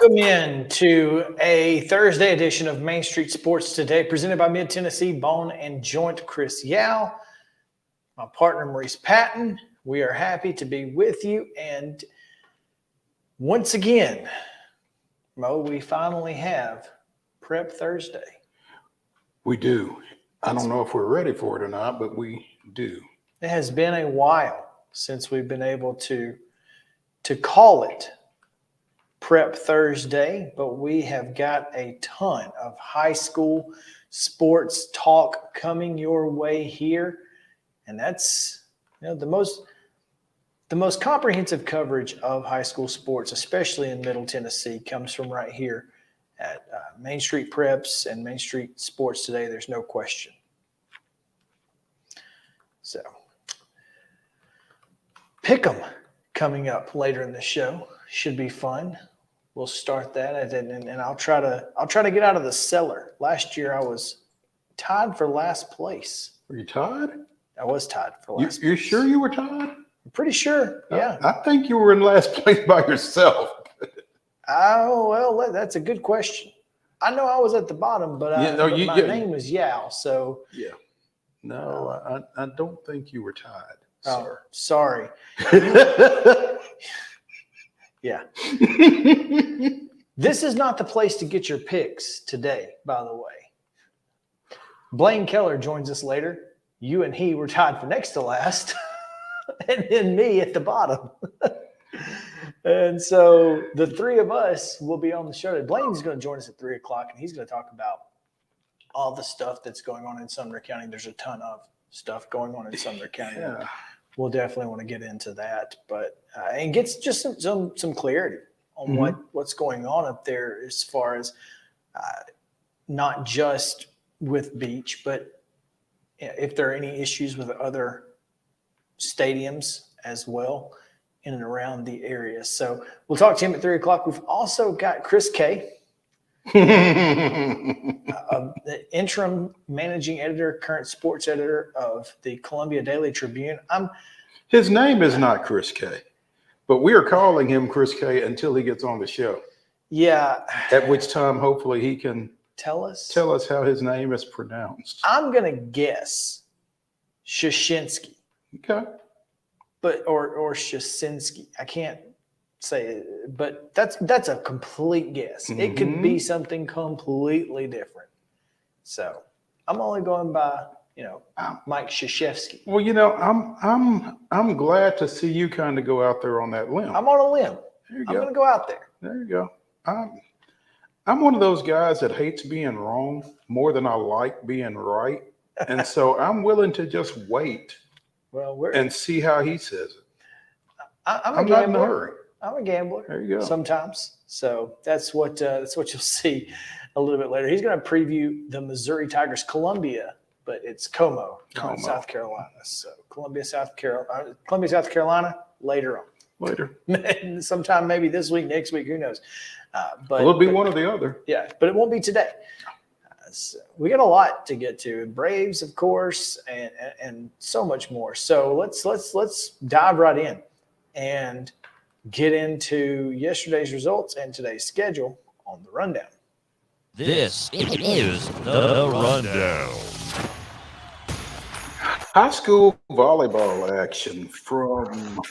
Welcome in to a Thursday edition of Main Street Sports Today, presented by Mid-Tennessee Bone and Joint. Chris Yao, my partner Maurice Patton. We are happy to be with you. And once again, Mo, we finally have Prep Thursday. We do. I don't know if we're ready for it or not, but we do. It has been a while since we've been able to call it Prep Thursday, but we have got a ton of high school sports talk coming your way here, and that's the most comprehensive coverage of high school sports, especially in Middle Tennessee, comes from right here at Main Street Preps and Main Street Sports Today. There's no question. So, Pick'em coming up later in the show should be fun. We'll start that, and I'll try to get out of the cellar. Last year I was tied for last place. Were you tied? I was tied for last place. You're sure you were tied? I'm pretty sure, yeah. I think you were in last place by yourself. Oh, well, that's a good question. I know I was at the bottom, but my name was Yao, so. Yeah. No, I don't think you were tied. Oh, sorry. Yeah. This is not the place to get your picks today, by the way. Blaine Keller joins us later. You and he were tied for next to last, and then me at the bottom. And so the three of us will be on the show today. Blaine's going to join us at 3 o'clock, and he's going to talk about all the stuff that's going on in Sumner County. There's a ton of stuff going on in Sumner County. Yeah. We'll definitely want to get into that, but and get just some clarity on what's going on up there as far as not just with Beach, but if there are any issues with other stadiums as well in and around the area. So we'll talk to him at 3 o'clock. We've also got Chris K, the interim managing editor, current sports editor of the Columbia Daily Tribune. His name is not Chris K, but we are calling him Chris K until he gets on the show. Yeah. At which time, hopefully, he can tell us how his name is pronounced. I'm gonna guess Shashinsky. Okay. But or Shasinski. I can't say it, but that's a complete guess. It could be something completely different. So I'm only going by, Mike Krzyzewski. Well, I'm glad to see you kind of go out there on that limb. I'm on a limb. I'm going to go out there. There you go. I'm one of those guys that hates being wrong more than I like being right. And so I'm willing to just wait Well, and see how he says it. I'm a I'm not in a gambler. hurry. I'm a gambler. There you go. Sometimes. So that's what you'll see a little bit later. He's going to preview the Missouri Tigers Columbia, but it's Como, not South Carolina. So Columbia, South Carolina later on. Later. Sometime maybe this week, next week, who knows? But it'll be one or the other. Yeah, but it won't be today. So we got a lot to get to. Braves, of course, and so much more. So let's dive right in and get into yesterday's results and today's schedule on the rundown. This is the rundown. High school volleyball action from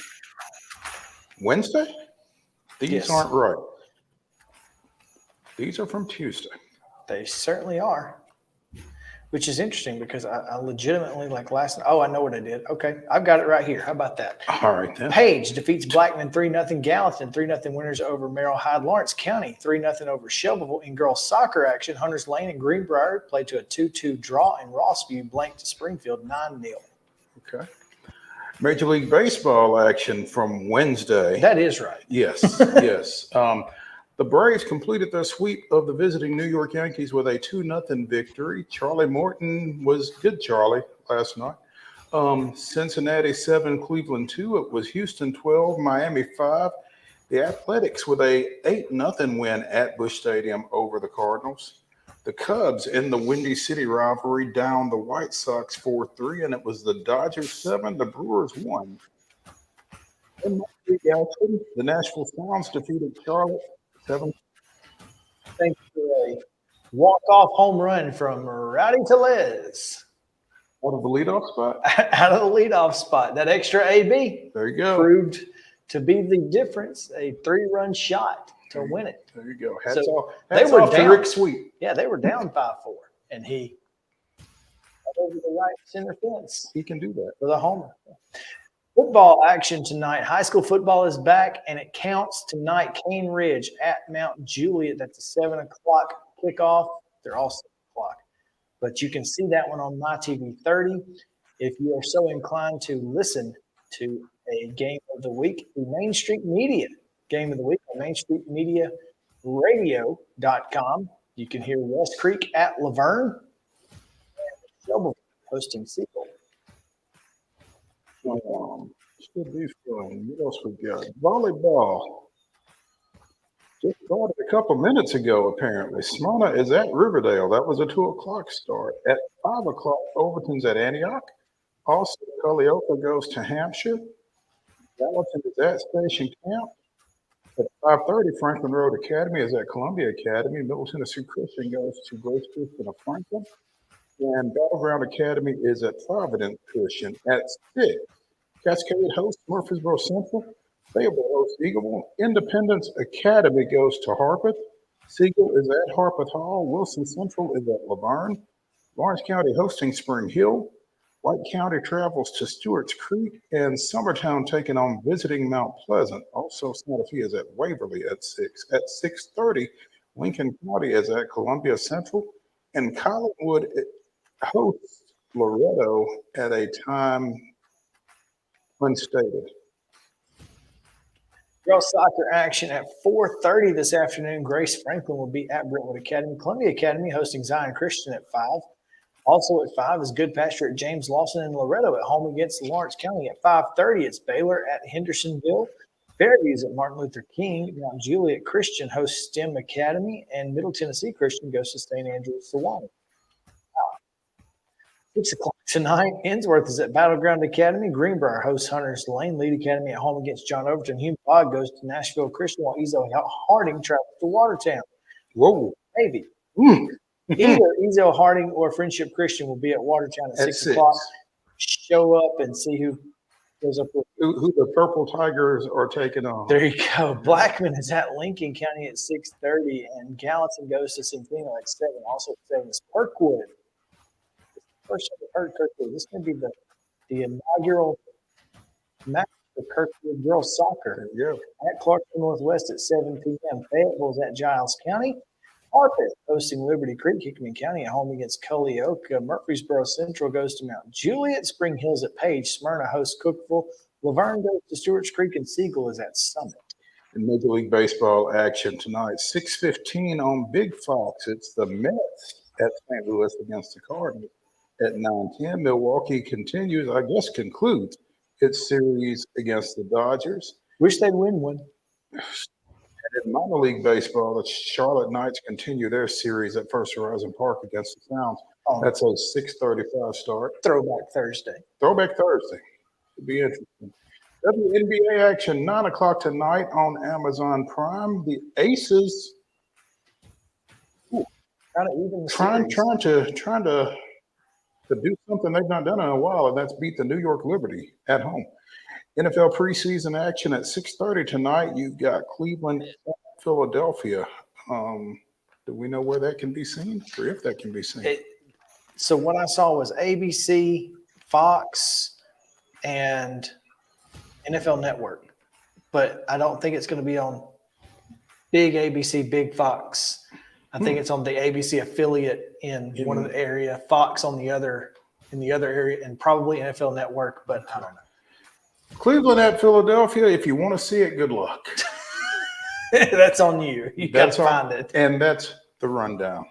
Wednesday? These aren't right. These are from Tuesday. They certainly are, which is interesting because I legitimately, like last night, I know what I did. Okay, I've got it right here. How about that? All right, then. Page defeats Blackman 3-0. Gallatin 3-0 winners over Merrill Hyde. Lawrence County 3-0 over Shelbyville. In girls soccer action, Hunters Lane and Greenbrier played to a 2-2 draw, and Rossview blanked Springfield 9-0. Okay. Major League Baseball action from Wednesday. That is right. Yes, yes. The Braves completed their sweep of the visiting New York Yankees with a 2-0 victory. Charlie Morton was good, Charlie, last night. Cincinnati 7, Cleveland 2. It was Houston 12, Miami 5. The Athletics with a 8-0 win at Busch Stadium over the Cardinals. The Cubs in the Windy City rivalry down the White Sox 4-3, and it was the Dodgers 7, the Brewers 1. In the Nashville Sounds defeated Charlotte 7. Thanks for a walk-off home run from Rowdy Tellez. Out of the leadoff spot? Out of the leadoff spot. That extra AB there you go. Proved to be the difference, a 3-run shot to win it. There you go. Hats off to Rick Sweet. Yeah, they were down 5-4, and he got over the right center fence. He can do that. For the homer. Football action tonight. High school football is back, and it counts tonight. Cane Ridge at Mount Juliet. That's a 7 o'clock kickoff. They're all 7 o'clock. But you can see that one on My TV 30. If you are so inclined to listen to a game of the week, the Main Street Media game of the week on mainstreetmediaradio.com. You can hear West Creek at Laverne and Shelbyville hosting Seagull. Should be fun. What else we got? Volleyball. Just started a couple minutes ago, apparently. Smyrna is at Riverdale. That was a 2 o'clock start. At 5 o'clock, Overton's at Antioch. Also, Culleoka goes to Hampshire. Gallatin is at Station Camp. At 5:30, Franklin Road Academy is at Columbia Academy. Middle Tennessee Christian goes to Grace Christian of Franklin. And Battleground Academy is at Providence Christian. At 6, Cascade hosts Murfreesboro Central. Fayetteville hosts Eagleville. Independence Academy goes to Harpeth. Siegel is at Harpeth Hall. Wilson Central is at Laverne. Lawrence County hosting Spring Hill. White County travels to Stewart's Creek, and Summertown taking on visiting Mount Pleasant. Also, Santa Fe is at Waverly at 6. At 6:30, Lincoln County is at Columbia Central, and Collinwood hosts Loretto at a time unstated. Girls soccer action at 4:30 this afternoon. Grace Franklin will be at Brentwood Academy. Columbia Academy hosting Zion Christian at 5. Also at 5 is Good Pasture at James Lawson and Loretto at home against Lawrence County. At 5:30, it's Baylor at Hendersonville. Fairview's at Martin Luther King. Mount Juliet Christian hosts STEM Academy, and Middle Tennessee Christian goes to St. Andrews Sewanee. 6 o'clock tonight, Ensworth is at Battleground Academy. Greenbrier hosts Hunters Lane. Lead Academy at home against John Overton. Hume Fogg goes to Nashville Christian, while Ezo Harding travels to Watertown. Whoa. Maybe. Either Ezo Harding or Friendship Christian will be at Watertown at 6 o'clock. Show up and see who goes up with who the Purple Tigers are taking on. There you go. Blackman is at Lincoln County at 6:30, and Gallatin goes to Centennial at 7. Also at 7 is Kirkwood. First time I've heard Kirkwood. This may be the inaugural match for Kirkwood girls soccer. Yeah. At Clarksville Northwest at 7 p.m. Fayetteville's at Giles County. Harpeth hosting Liberty Creek, Hickman County at home against Culleoka. Murfreesboro Central goes to Mount Juliet. Spring Hills at Page. Smyrna hosts Cookeville. Laverne goes to Stewart's Creek, and Siegel is at Summit. In Major League Baseball action tonight, 6:15 on Big Fox. It's the Mets at St. Louis against the Cardinals. At 9:10, Milwaukee concludes its series against the Dodgers. Wish they'd win one. And in minor league baseball, the Charlotte Knights continue their series at First Horizon Park against the Sounds. Oh, That's a 6:35 start. Throwback Thursday. Throwback Thursday. Should be interesting. WNBA action, 9 o'clock tonight on Amazon Prime. The Aces Kind of even the trying series. to do something they've not done in a while, and that's beat the New York Liberty at home. NFL preseason action at 6:30 tonight. You've got Cleveland at Philadelphia. Do we know where that can be seen, or if that can be seen? So what I saw was ABC, Fox, and NFL Network, but I don't think it's going to be on big ABC, big Fox. I think it's on the ABC affiliate in one of the area, Fox on the other area, and probably NFL Network, but I don't know. Cleveland at Philadelphia. If you want to see it, good luck. That's on you. You got to That's on- find it. And that's the rundown.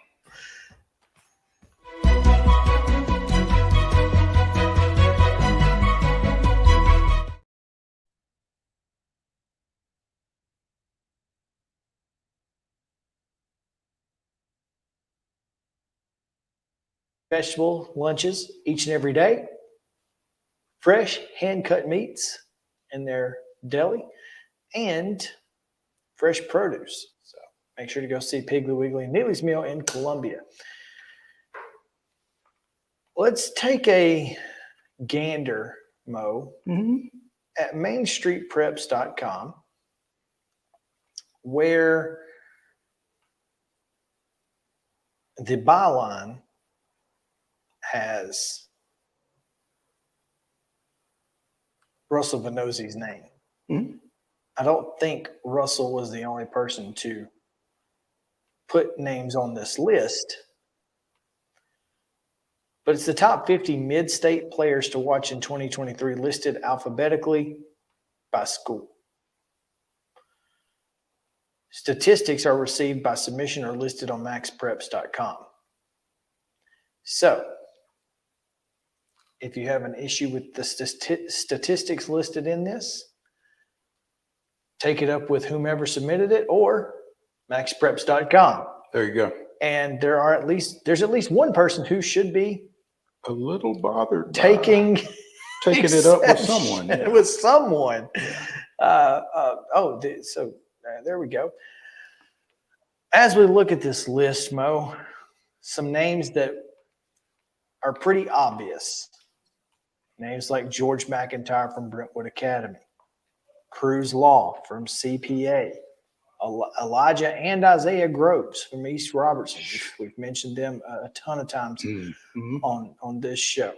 Vegetable lunches each and every day. Fresh hand-cut meats in their deli, and fresh produce. So make sure to go see Piggly Wiggly and Neely's Meal in Columbia. Let's take a gander, Mo, at mainstreetpreps.com, where the byline has Russell Venozzi's name. I don't think Russell was the only person to put names on this list, but it's the top 50 mid-state players to watch in 2023 listed alphabetically by school. Statistics are received by submission or listed on maxpreps.com. So, if you have an issue with the statistics listed in this, take it up with whomever submitted it or maxpreps.com. There you go. And there's at least one person who should be A little bothered. taking It up with someone. Yeah. With someone. So there we go. As we look at this list, Mo, some names that are pretty obvious. Names like George McIntyre from Brentwood Academy, Cruz Law from CPA, Elijah and Isaiah Groves from East Robertson. We've mentioned them a ton of times on this show.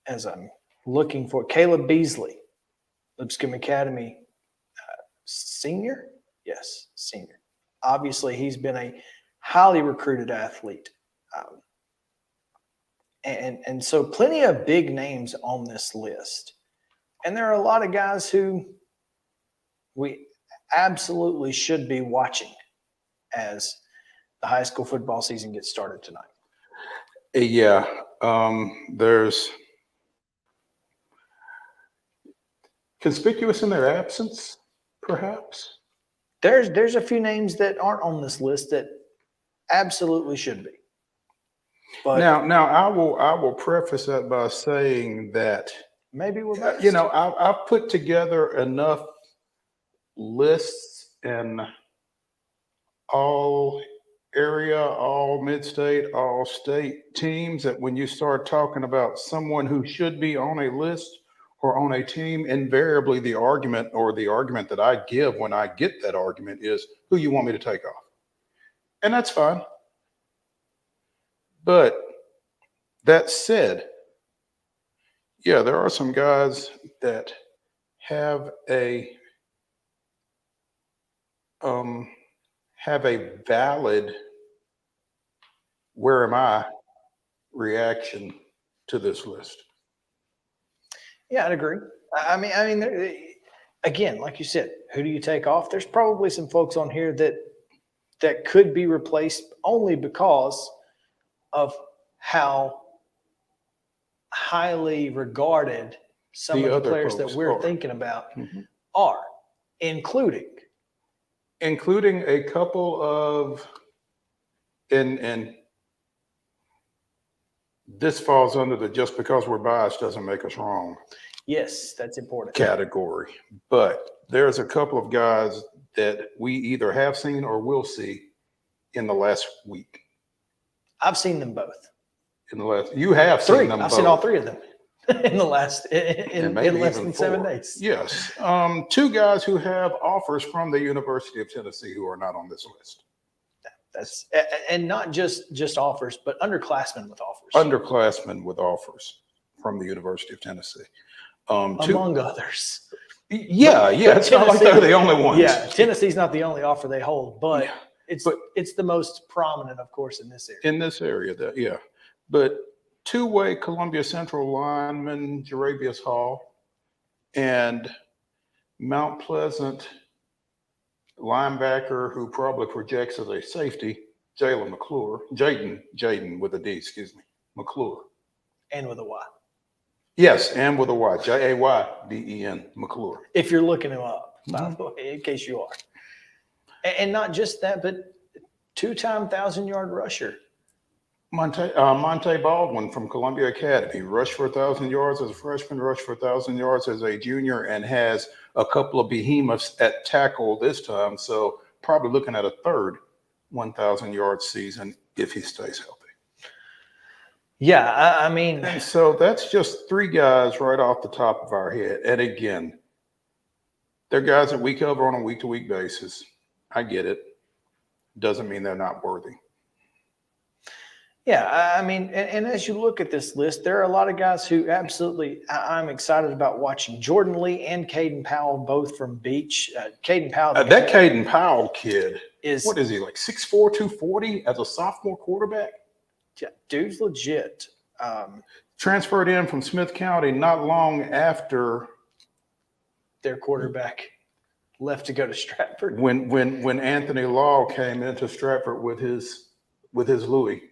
As I'm looking for Caleb Beasley, Lipscomb Academy senior. Yes, senior. Obviously, he's been a highly recruited athlete. And so plenty of big names on this list. And there are a lot of guys who we absolutely should be watching as the high school football season gets started tonight. Yeah. There's conspicuous in their absence, perhaps. There's a few names that aren't on this list that absolutely should be. But Now I will preface that by saying that maybe we're biased. I've put together enough lists in all area, all mid-state, all state teams that when you start talking about someone who should be on a list or on a team, invariably the argument that I give when I get that argument is who you want me to take off. And that's fine. But that said, yeah, there are some guys that have a have a valid "where am I" reaction to this list. Yeah, I'd agree. Again, like you said, who do you take off? There's probably some folks on here that could be replaced only because of how highly regarded some The of the other players that folks we're are. thinking about Mhm. are, including Including a couple of, and this falls under the "just because we're biased doesn't make us wrong" yes, that's important. category. But there's a couple of guys that we either have seen or will see in the last week. I've seen them both. You have seen Three. them I've both. seen all three of them in the last in maybe less even than 7 4. days. Yes. Two guys who have offers from the University of Tennessee who are not on this list. That's and not just offers, but underclassmen with offers. Underclassmen with offers from the University of Tennessee. Among others. Yeah. It's not like they're the only ones. Yeah, Tennessee's not the only offer they hold, but Yeah, it's the most prominent, of course, in this area. in this area, yeah. But two-way Columbia Central lineman Jaravius Hall and Mount Pleasant linebacker who probably projects as a safety, Jaden with a D, excuse me, McClure. And with a Y. Yes, and with a Y, Jayden McClure. If you're looking him up, by the way, in case you are. And not just that, but 2-time 1,000-yard rusher. Monte Baldwin from Columbia Academy rushed for 1,000 yards as a freshman, rushed for 1,000 yards as a junior, and has a couple of behemoths at tackle this time. So probably looking at a third 1,000-yard season if he stays healthy. Yeah, I mean. And so that's just three guys right off the top of our head. And again, they're guys that we cover on a week-to-week basis. I get it. Doesn't mean they're not worthy. Yeah, I mean, and as you look at this list, there are a lot of guys who absolutely I'm excited about watching. Jordan Lee and Caden Powell, both from Beach. Caden Powell. That Caden Powell kid is, what is he, like 6'4", 240 as a sophomore quarterback? Yeah, dude's legit. Transferred in from Smith County not long after their quarterback left to go to Stratford. When Anthony Law came into Stratford with his Louis.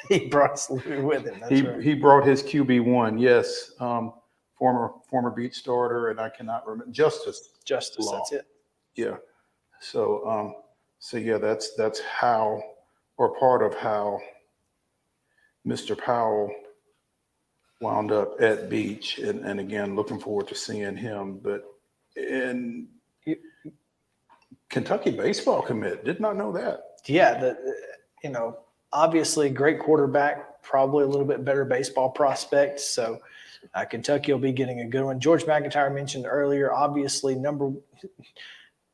He brought Louis with him. That's right. He brought his QB1, yes. Former Beach starter, and I cannot remember Justice Law. That's it. Yeah. So yeah, that's how, or part of how Mr. Powell wound up at Beach, and again, looking forward to seeing him. But in Kentucky baseball commit, did not know that. Yeah, obviously great quarterback, probably a little bit better baseball prospect. So Kentucky will be getting a good one. George McIntyre mentioned earlier, obviously number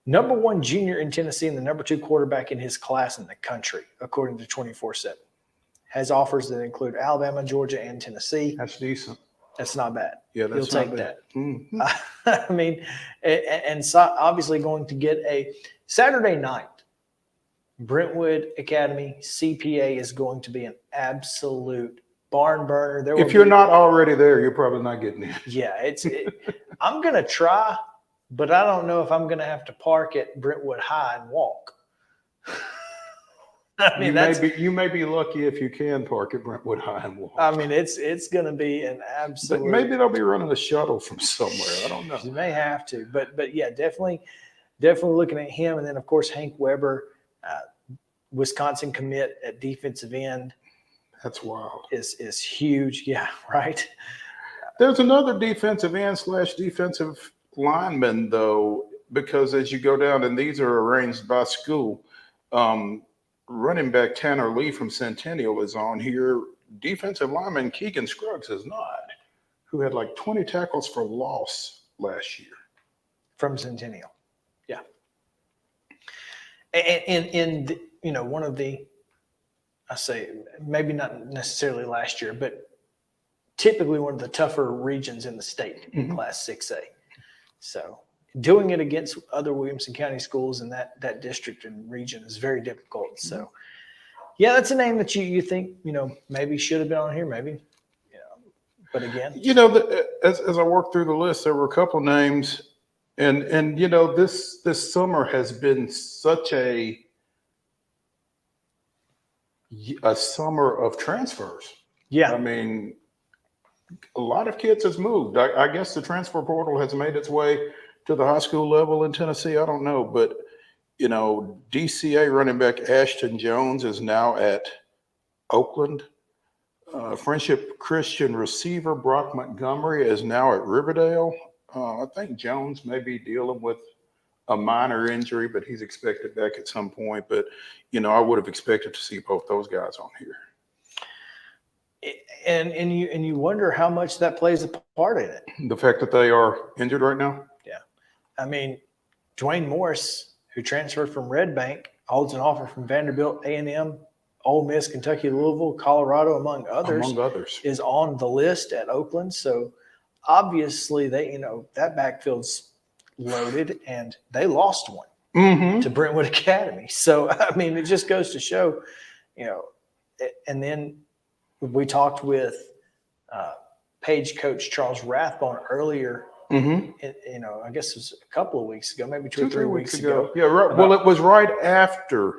one junior in Tennessee and the number 2 quarterback in his class in the country, according to 24/7. Has offers that include Alabama, Georgia, and Tennessee. That's decent. That's not bad. Yeah, that's You'll not take bad. that. Mm-hmm. I mean, and so obviously going to get a Saturday night. Brentwood Academy CPA is going to be an absolute barn burner. If you're not already there, you're probably not getting in. Yeah, I'm going to try, but I don't know if I'm going to have to park at Brentwood High and walk. I mean, you may be lucky if you can park at Brentwood High and walk. I mean, it's going to be an absolute. But maybe they'll be running a shuttle from somewhere. I don't know. You may have to, but yeah, definitely looking at him, and then of course Hank Weber, Wisconsin commit at defensive end. That's wild. Is huge. Yeah, right. There's another defensive end / defensive lineman though, because as you go down, and these are arranged by school. Running back Tanner Lee from Centennial is on here. Defensive lineman Keegan Scruggs is not, who had like 20 tackles for loss last year. From Centennial. Yeah. And one of the, I say, maybe not necessarily last year, but typically one of the tougher regions in the state in Class 6A. So doing it against other Williamson County schools in that district and region is very difficult. So, yeah, that's a name that you think, maybe should have been on here, maybe, but again. As I worked through the list, there were a couple names, and this summer has been such a summer of transfers. Yeah. I mean, a lot of kids has moved. I guess the transfer portal has made its way to the high school level in Tennessee. I don't know, but DCA running back Ashton Jones is now at Oakland. Friendship Christian receiver Brock Montgomery is now at Riverdale. I think Jones may be dealing with a minor injury, but he's expected back at some point. But I would have expected to see both those guys on here. And you wonder how much that plays a part in it. The fact that they are injured right now. Yeah, I mean, Dwayne Morris, who transferred from Red Bank, holds an offer from Vanderbilt, A&M, Ole Miss, Kentucky, Louisville, Colorado, among others, is on the list at Oakland. So obviously that backfield's loaded, and they lost one to Brentwood Academy. So, I mean, it just goes to show, and then we talked with Page coach Charles Rathbone earlier. I guess it was a couple of weeks ago, maybe 2 or 3 weeks ago. Yeah, right. Well, it was right after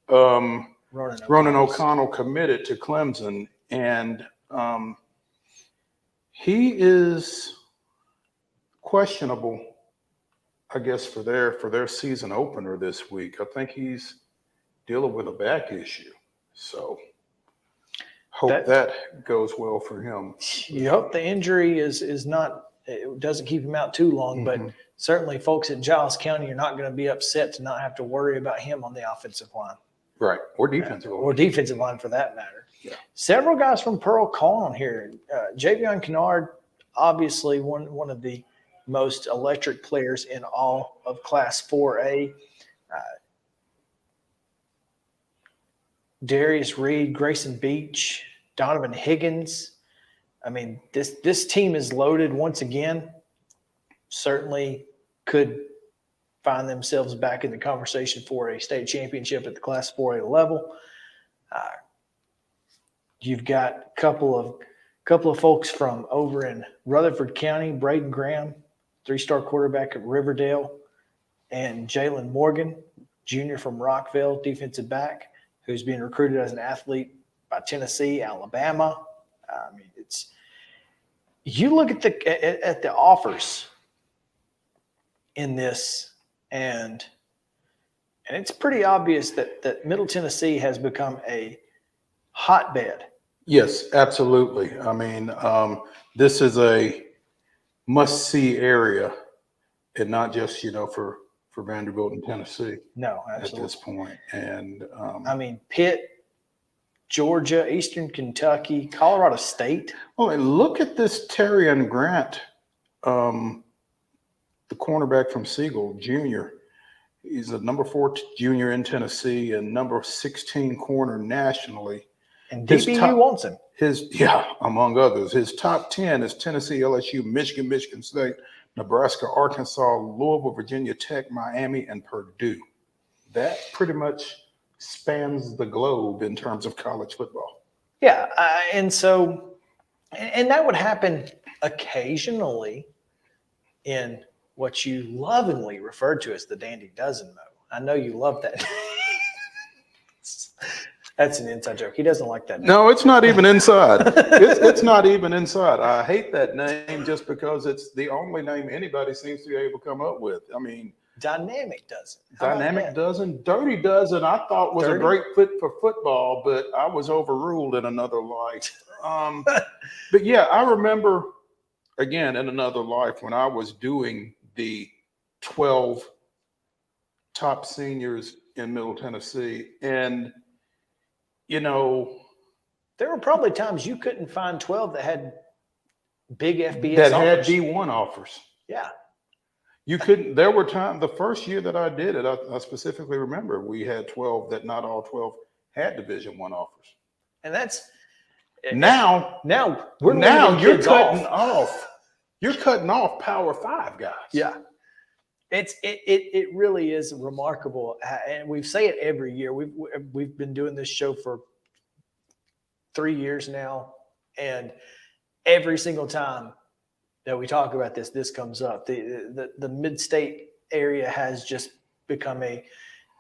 Ronan O'Connell committed to Clemson, and he is questionable, I guess, for their season opener this week. I think he's dealing with a back issue, so hope that goes well for him. You hope the injury is not, it doesn't keep him out too long, but certainly folks at Giles County are not going to be upset to not have to worry about him on the offensive line. Right, or defensive line. Or defensive line for that matter. Yeah. Several guys from Pearl call on here. Javion Kennard, obviously one of the most electric players in all of Class 4A. Darius Reed, Grayson Beach, Donovan Higgins. I mean, this team is loaded once again. Certainly could find themselves back in the conversation for a state championship at the Class 4A level. You've got a couple of folks from over in Rutherford County, Braden Graham, 3-star quarterback at Riverdale, and Jalen Morgan, junior from Rockville, defensive back, who's being recruited as an athlete by Tennessee, Alabama. I mean, you look at the offers in this, and it's pretty obvious that Middle Tennessee has become a hotbed. Yes, absolutely. I mean, this is a must-see area, and not just for Vanderbilt and Tennessee. No, absolutely. At this point, and I mean, Pitt, Georgia, Eastern Kentucky, Colorado State. Well, and look at this Terrion Grant, the cornerback from Siegel, junior. He's a number 4 junior in Tennessee and number 16 corner nationally. And DBU wants him. Among others. His top 10 is Tennessee, LSU, Michigan, Michigan State, Nebraska, Arkansas, Louisville, Virginia Tech, Miami, and Purdue. That pretty much spans the globe in terms of college football. Yeah, and that would happen occasionally in what you lovingly refer to as the Dandy Dozen Mo. I know you love that. That's an inside joke. He doesn't like that name. No, it's not even inside. It's not even inside. I hate that name just because it's the only name anybody seems to be able to come up with. I mean, Dynamic Dozen. Dynamic Dozen. Dirty Dozen, I thought was a great fit for football, but I was overruled in another life. But yeah, I remember, again, in another life when I was doing the 12 top seniors in Middle Tennessee. And, there were probably times you couldn't find 12 that had big FBS that offers. had D1 offers. Yeah. You couldn't, there were times, the first year that I did it, I specifically remember we had 12 that not all 12 had Division I offers. And that's now you're cutting off Power 5 guys. Yeah. It really is remarkable, and we say it every year. We've been doing this show for 3 years now, and every single time that we talk about this comes up. The mid-state area has just become a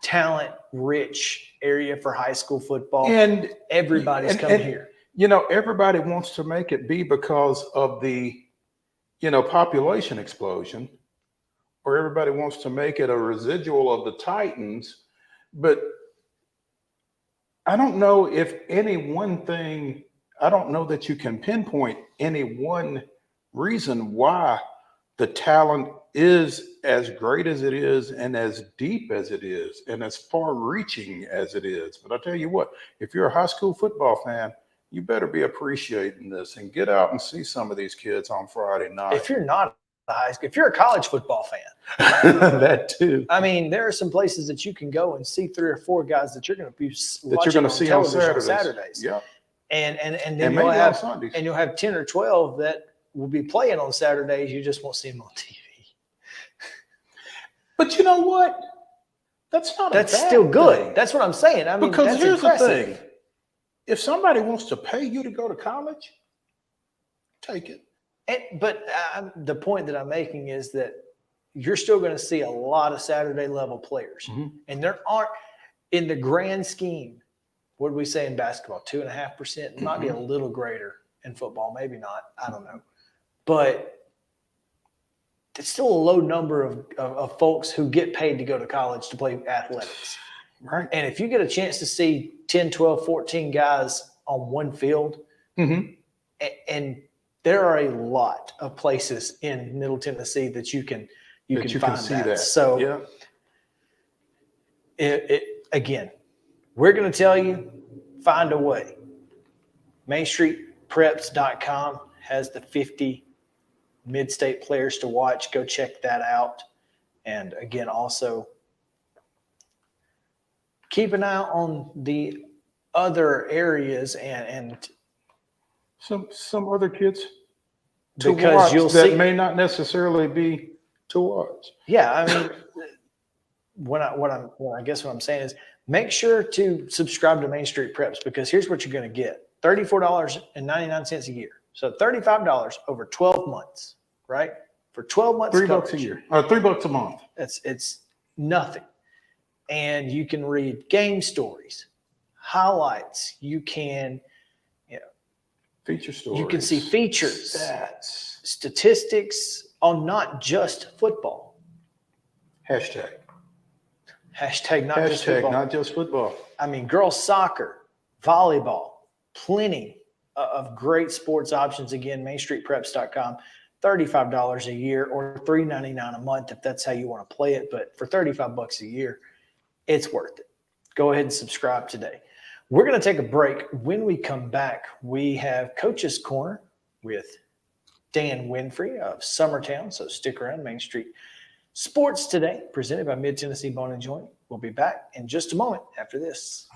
talent-rich area for high school football, And everybody's coming here. You know, everybody wants to make it be because of the, population explosion, or everybody wants to make it a residual of the Titans. But I don't know if any one thing, I don't know that you can pinpoint any one reason why the talent is as great as it is and as deep as it is and as far reaching as it is. But I tell you what, if you're a high school football fan, you better be appreciating this and get out and see some of these kids on Friday night. If you're not a high school, if you're a college football fan, that too. I mean, there are some places that you can go and see 3 or 4 guys that you're going to be See on Saturdays. Yeah. And And then maybe you'll on have Sundays. and you'll have 10 or 12 that will be playing on Saturdays. You just won't see them on TV. But you know what? That's not That's a bad still good. thing. That's what I'm saying. I mean, Because that's here's impressive. the thing. If somebody wants to pay you to go to college, take it. But the point that I'm making is that you're still going to see a lot of Saturday level players. Mhm. And there aren't, in the grand scheme, what did we say in basketball? 2.5%. It might be a little greater in football. Maybe not. I don't know. But it's still a low number of folks who get paid to go to college to play athletics. Right. And if you get a chance to see 10, 12, 14 guys on one field, Mm-hmm. and there are a lot of places in Middle Tennessee that you can find see that. that. So Yeah. again, we're going to tell you, find a way. MainStreetPreps.com has the 50 mid-state players to watch. Go check that out. And again, also keep an eye on the other areas and Some other kids to because watch you'll that see may not necessarily be to watch. Yeah, I mean, what I'm saying is make sure to subscribe to Main Street Preps, because here's what you're going to get: $34.99 a year. So $35 over 12 months, right? For 12 months, $3 a year, $3 a month. It's nothing. And you can read game stories, highlights. You can, Feature stories. you can see features, Stats. statistics on not just football. Hashtag Just football. not just football. I mean, girls soccer, volleyball, plenty of great sports options. Again, MainStreetPreps.com, $35 a year or $3.99 a month if that's how you want to play it. But for $35 a year, it's worth it. Go ahead and subscribe today. We're going to take a break. When we come back, we have Coach's Corner with Dan WINFREE of SUMMERTOWN. So stick around. Main Street Sports Today, presented by Mid-Tennessee Bone and Joint. We'll be back in just a moment after this.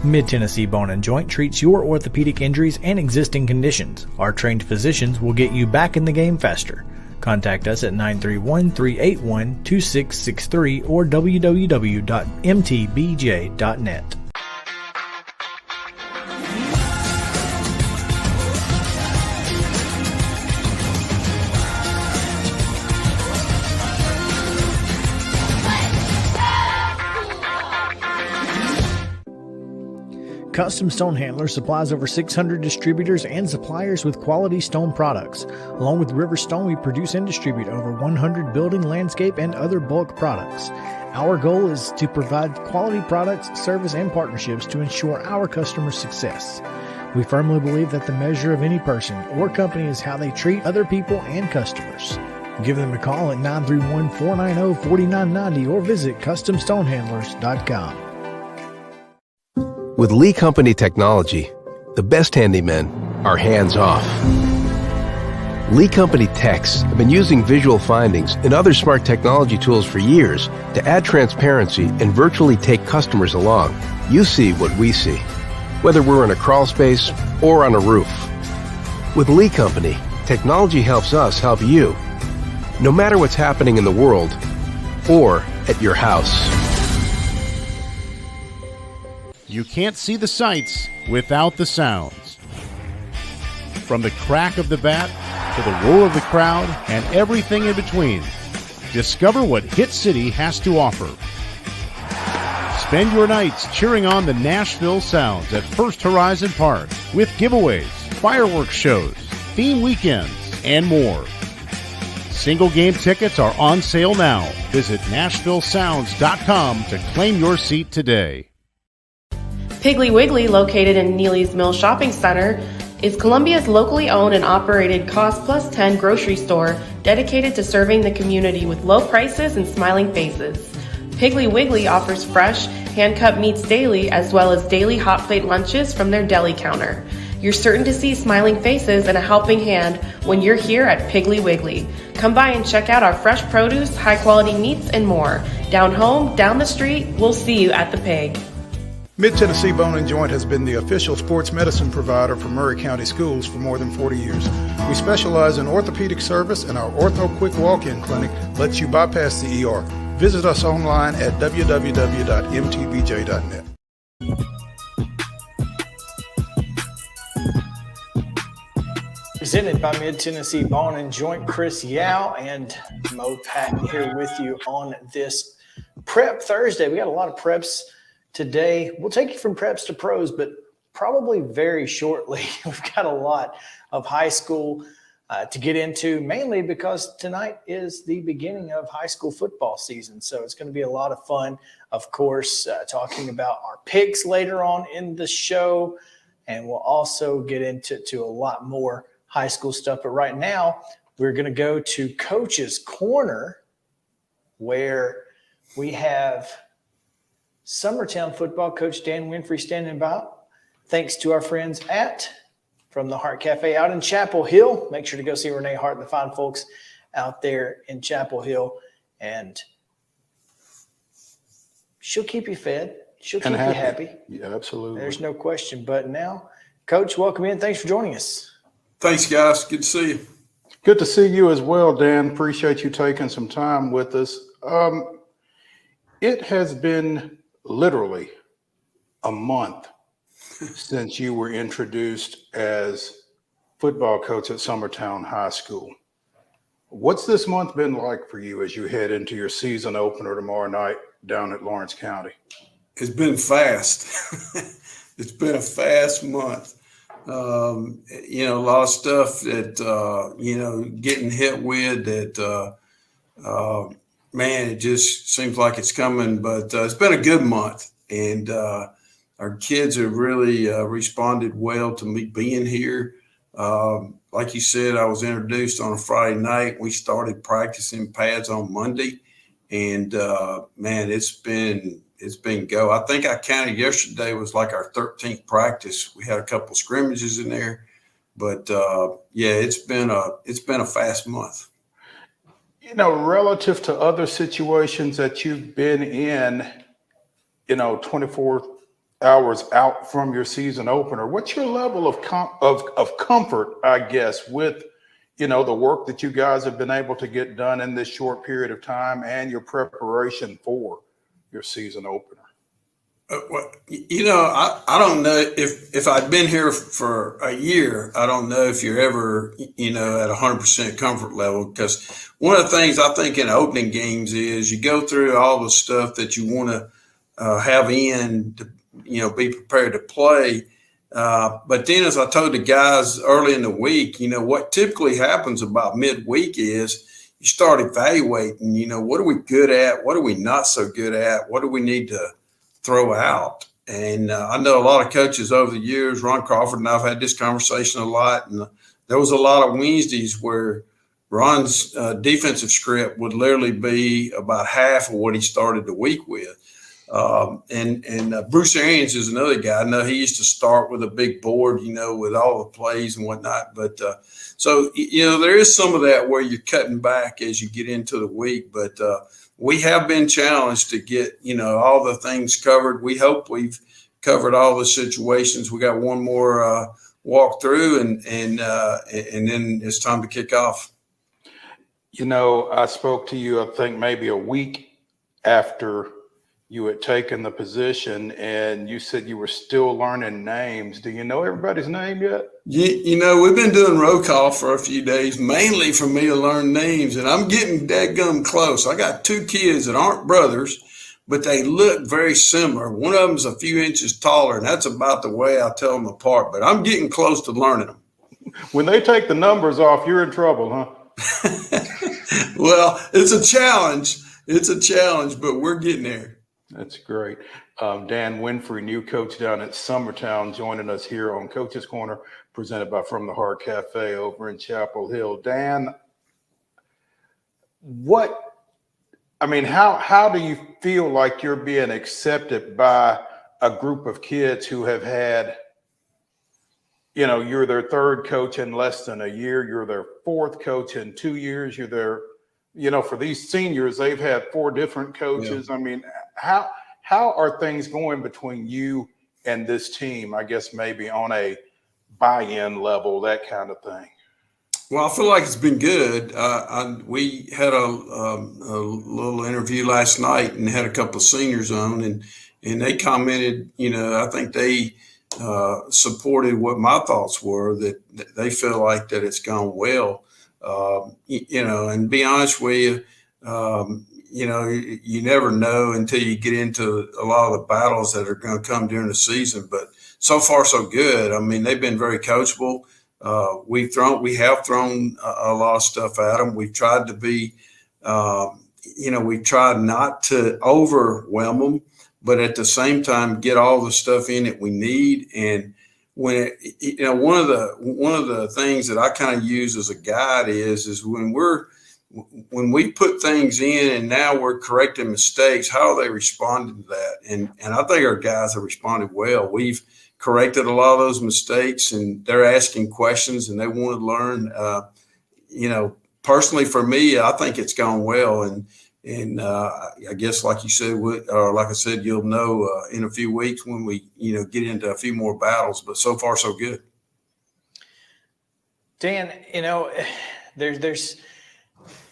Mid-Tennessee Bone and Joint treats your orthopedic injuries and existing conditions. Our trained physicians will get you back in the game faster. Contact us at 931-381-2663 or www.mtbj.net. Custom Stone Handler supplies over 600 distributors and suppliers with quality stone products. Along with River Stone, we produce and distribute over 100 building, landscape, and other bulk products. Our goal is to provide quality products, service, and partnerships to ensure our customers' success. We firmly believe that the measure of any person or company is how they treat other people and customers. Give them a call at 931-490-4990 or visit CustomStonehandlers.com. With Lee Company technology, the best handymen are hands-off. Lee Company techs have been using visual findings and other smart technology tools for years to add transparency and virtually take customers along. You see what we see, whether we're in a crawl space or on a roof. With Lee Company, technology helps us help you, no matter what's happening in the world or at your house. You can't see the sights without the sounds. From the crack of the bat to the roar of the crowd and everything in between, discover what Hit City has to offer. Spend your nights cheering on the Nashville Sounds at First Horizon Park with giveaways, fireworks shows, theme weekends, and more. Single game tickets are on sale now. Visit NashvilleSounds.com to claim your seat today. Piggly Wiggly, located in Neely's Mill Shopping Center, is Columbia's locally owned and operated Cost Plus 10 grocery store dedicated to serving the community with low prices and smiling faces. Piggly Wiggly offers fresh, hand-cut meats daily as well as daily hot plate lunches from their deli counter. You're certain to see smiling faces and a helping hand when you're here at Piggly Wiggly. Come by and check out our fresh produce, high-quality meats, and more. Down home, down the street, we'll see you at the Pig. Mid-Tennessee Bone and Joint has been the official sports medicine provider for Murray County Schools for more than 40 years. We specialize in orthopedic service, and our Ortho Quick Walk-In Clinic lets you bypass the ER. Visit us online at www.mtbj.net. Presented by Mid-Tennessee Bone and Joint, Chris Yao and Mo Patton here with you on this Prep Thursday. We got a lot of preps today. We'll take you from preps to pros, but probably very shortly. We've got a lot of high school to get into, mainly because tonight is the beginning of high school football season. So it's going to be a lot of fun, of course, talking about our picks later on in the show. And we'll also get into a lot more high school stuff. But right now, we're going to go to Coach's Corner, where we have SUMMERTOWN football coach Dan WINFREE standing by. Thanks to our friends from the Hart Cafe out in Chapel Hill. Make sure to go see Renee Hart and the fine folks out there in Chapel Hill. And she'll keep you fed. She'll keep you happy. Yeah, absolutely. There's no question. But now, Coach, welcome in. Thanks for joining us. Thanks, guys. Good to see you. Good to see you as well, Dan. Appreciate you taking some time with us. It has been literally a month since you were introduced as football coach at SUMMERTOWN High School. What's this month been like for you as you head into your season opener tomorrow night down at Lawrence County? It's been fast. It's been a fast month. A lot of stuff that, getting hit with that, man, it just seems like it's coming, but it's been a good month. And our kids have really responded well to me being here. Like you said, I was introduced on a Friday night. We started practicing pads on Monday. And, man, it's been go. I think I counted yesterday was like our 13th practice. We had a couple of scrimmages in there, but it's been a fast month. Relative to other situations that you've been in, 24 hours out from your season opener, what's your level of comfort, I guess, with, the work that you guys have been able to get done in this short period of time and your preparation for your season opener? I don't know if I'd been here for a year, I don't know if you're ever, at 100% comfort level, because one of the things I think in opening games is you go through all the stuff that you want to have in to, be prepared to play. But then, as I told the guys early in the week, what typically happens about midweek is you start evaluating, what are we good at? What are we not so good at? What do we need to throw out? And I know a lot of coaches over the years, Ron Crawford and I've had this conversation a lot. And there was a lot of Wednesdays where Ron's defensive script would literally be about half of what he started the week with. And Bruce Arians is another guy. I know he used to start with a big board, with all the plays and whatnot. But so, there is some of that where you're cutting back as you get into the week. But we have been challenged to get, all the things covered. We hope we've covered all the situations. We got one more walk through, and then it's time to kick off. I spoke to you, I think maybe a week after you had taken the position, and you said you were still learning names. Do you know everybody's name yet? We've been doing roll call for a few days, mainly for me to learn names, and I'm getting dadgum close. I got 2 kids that aren't brothers, but they look very similar. One of them's a few inches taller, and that's about the way I tell them apart, but I'm getting close to learning them. When they take the numbers off, you're in trouble, huh? Well, it's a challenge. It's a challenge, but we're getting there. That's great. Dan WINFREE, new coach down at SUMMERTOWN, joining us here on Coach's Corner, presented by From the Heart Cafe over in Chapel Hill. Dan, how do you feel like you're being accepted by a group of kids who have had, you're their 3rd coach in less than a year, you're their 4th coach in 2 years, you're their, for these seniors, they've had 4 different coaches. Yeah. I mean, how are things going between you and this team? I guess maybe on a buy-in level, that kind of thing. Well, I feel like it's been good. We had a little interview last night and had a couple of seniors on, and they commented, I think they supported what my thoughts were, that they feel like that it's gone well. And be honest with you, you never know until you get into a lot of the battles that are going to come during the season. But so far, so good. I mean, they've been very coachable. We have thrown a lot of stuff at them. We've tried to be, we've tried not to overwhelm them, but at the same time, get all the stuff in that we need. And when one of the things that I kind of use as a guide is when we put things in and now we're correcting mistakes, how are they responding to that? And I think our guys have responded well. We've corrected a lot of those mistakes, and they're asking questions and they want to learn. Personally for me, I think it's gone well. And I guess, like you said, or like I said, you'll know in a few weeks when we, get into a few more battles. But so far, so good. Dan, there's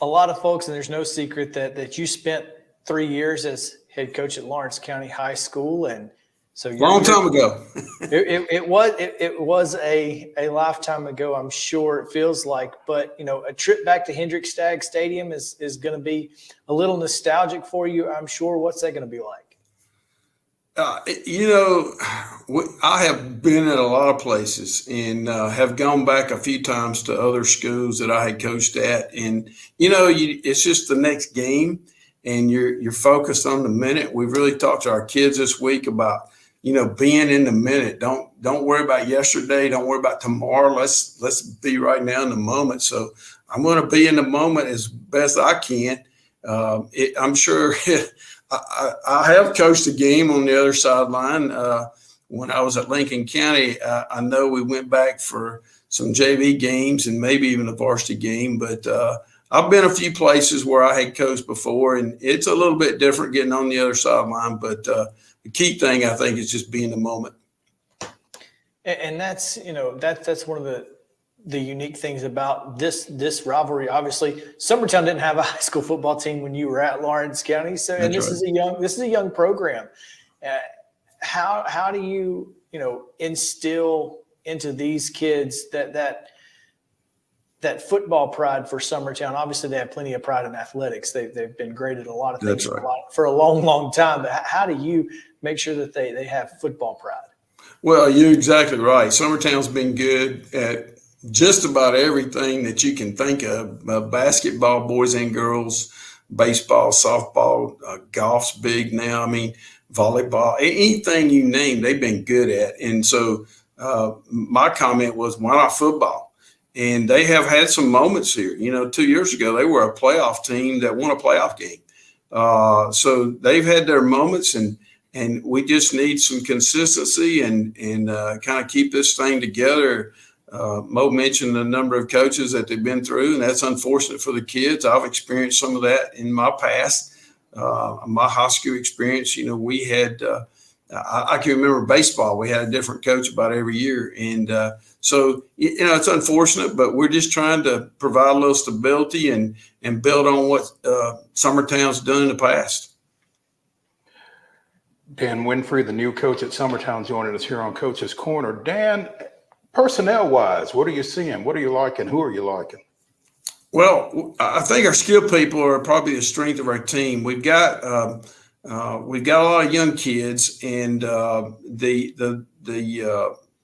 a lot of folks, and there's no secret that you spent 3 years as head coach at Lawrence County High School, and so long time ago. it was a lifetime ago, I'm sure it feels like. But a trip back to Hendrickstad Stadium is going to be a little nostalgic for you, I'm sure. What's that going to be like? I have been at a lot of places and have gone back a few times to other schools that I had coached at. And, it's just the next game and you're focused on the minute. We've really talked to our kids this week about, being in the minute. Don't worry about yesterday. Don't worry about tomorrow. Let's be right now in the moment. So I'm going to be in the moment as best I can. I'm sure I have coached a game on the other sideline. When I was at Lincoln County, I know we went back for some JV games and maybe even a varsity game, but I've been a few places where I had coached before, and it's a little bit different getting on the other sideline. But the key thing, I think, is just being the moment. And that's one of the unique things about this rivalry. Obviously, Summertown didn't have a high school football team when you were at Lawrence County, so and this is a young program. How do you instill into these kids that football pride for Summertown? Obviously, they have plenty of pride in athletics. They've been great at a lot of things for a long time. But how do you make sure that they have football pride? Well, you're exactly right. Summertown's been good at just about everything that you can think of. Basketball, boys and girls, baseball, softball, golf's big now. I mean, volleyball, anything you name, they've been good at. And so my comment was, why not football? And they have had some moments here. 2 years ago, they were a playoff team that won a playoff game. So they've had their moments, and and we just need some consistency and kind of keep this thing together. Mo mentioned the number of coaches that they've been through, and that's unfortunate for the kids. I've experienced some of that in my past, my high school experience. You know, we had, I can remember baseball. We had a different coach about every year. And so, you know, it's unfortunate, but we're just trying to provide a little stability and build on what Summertown's done in the past. Dan WINFREE, the new coach at Summertown, joining us here on Coach's Corner. Dan, personnel-wise, what are you seeing? What are you liking? Who are you liking? Well, I think our skilled people are probably the strength of our team. We've got a lot of young kids, and the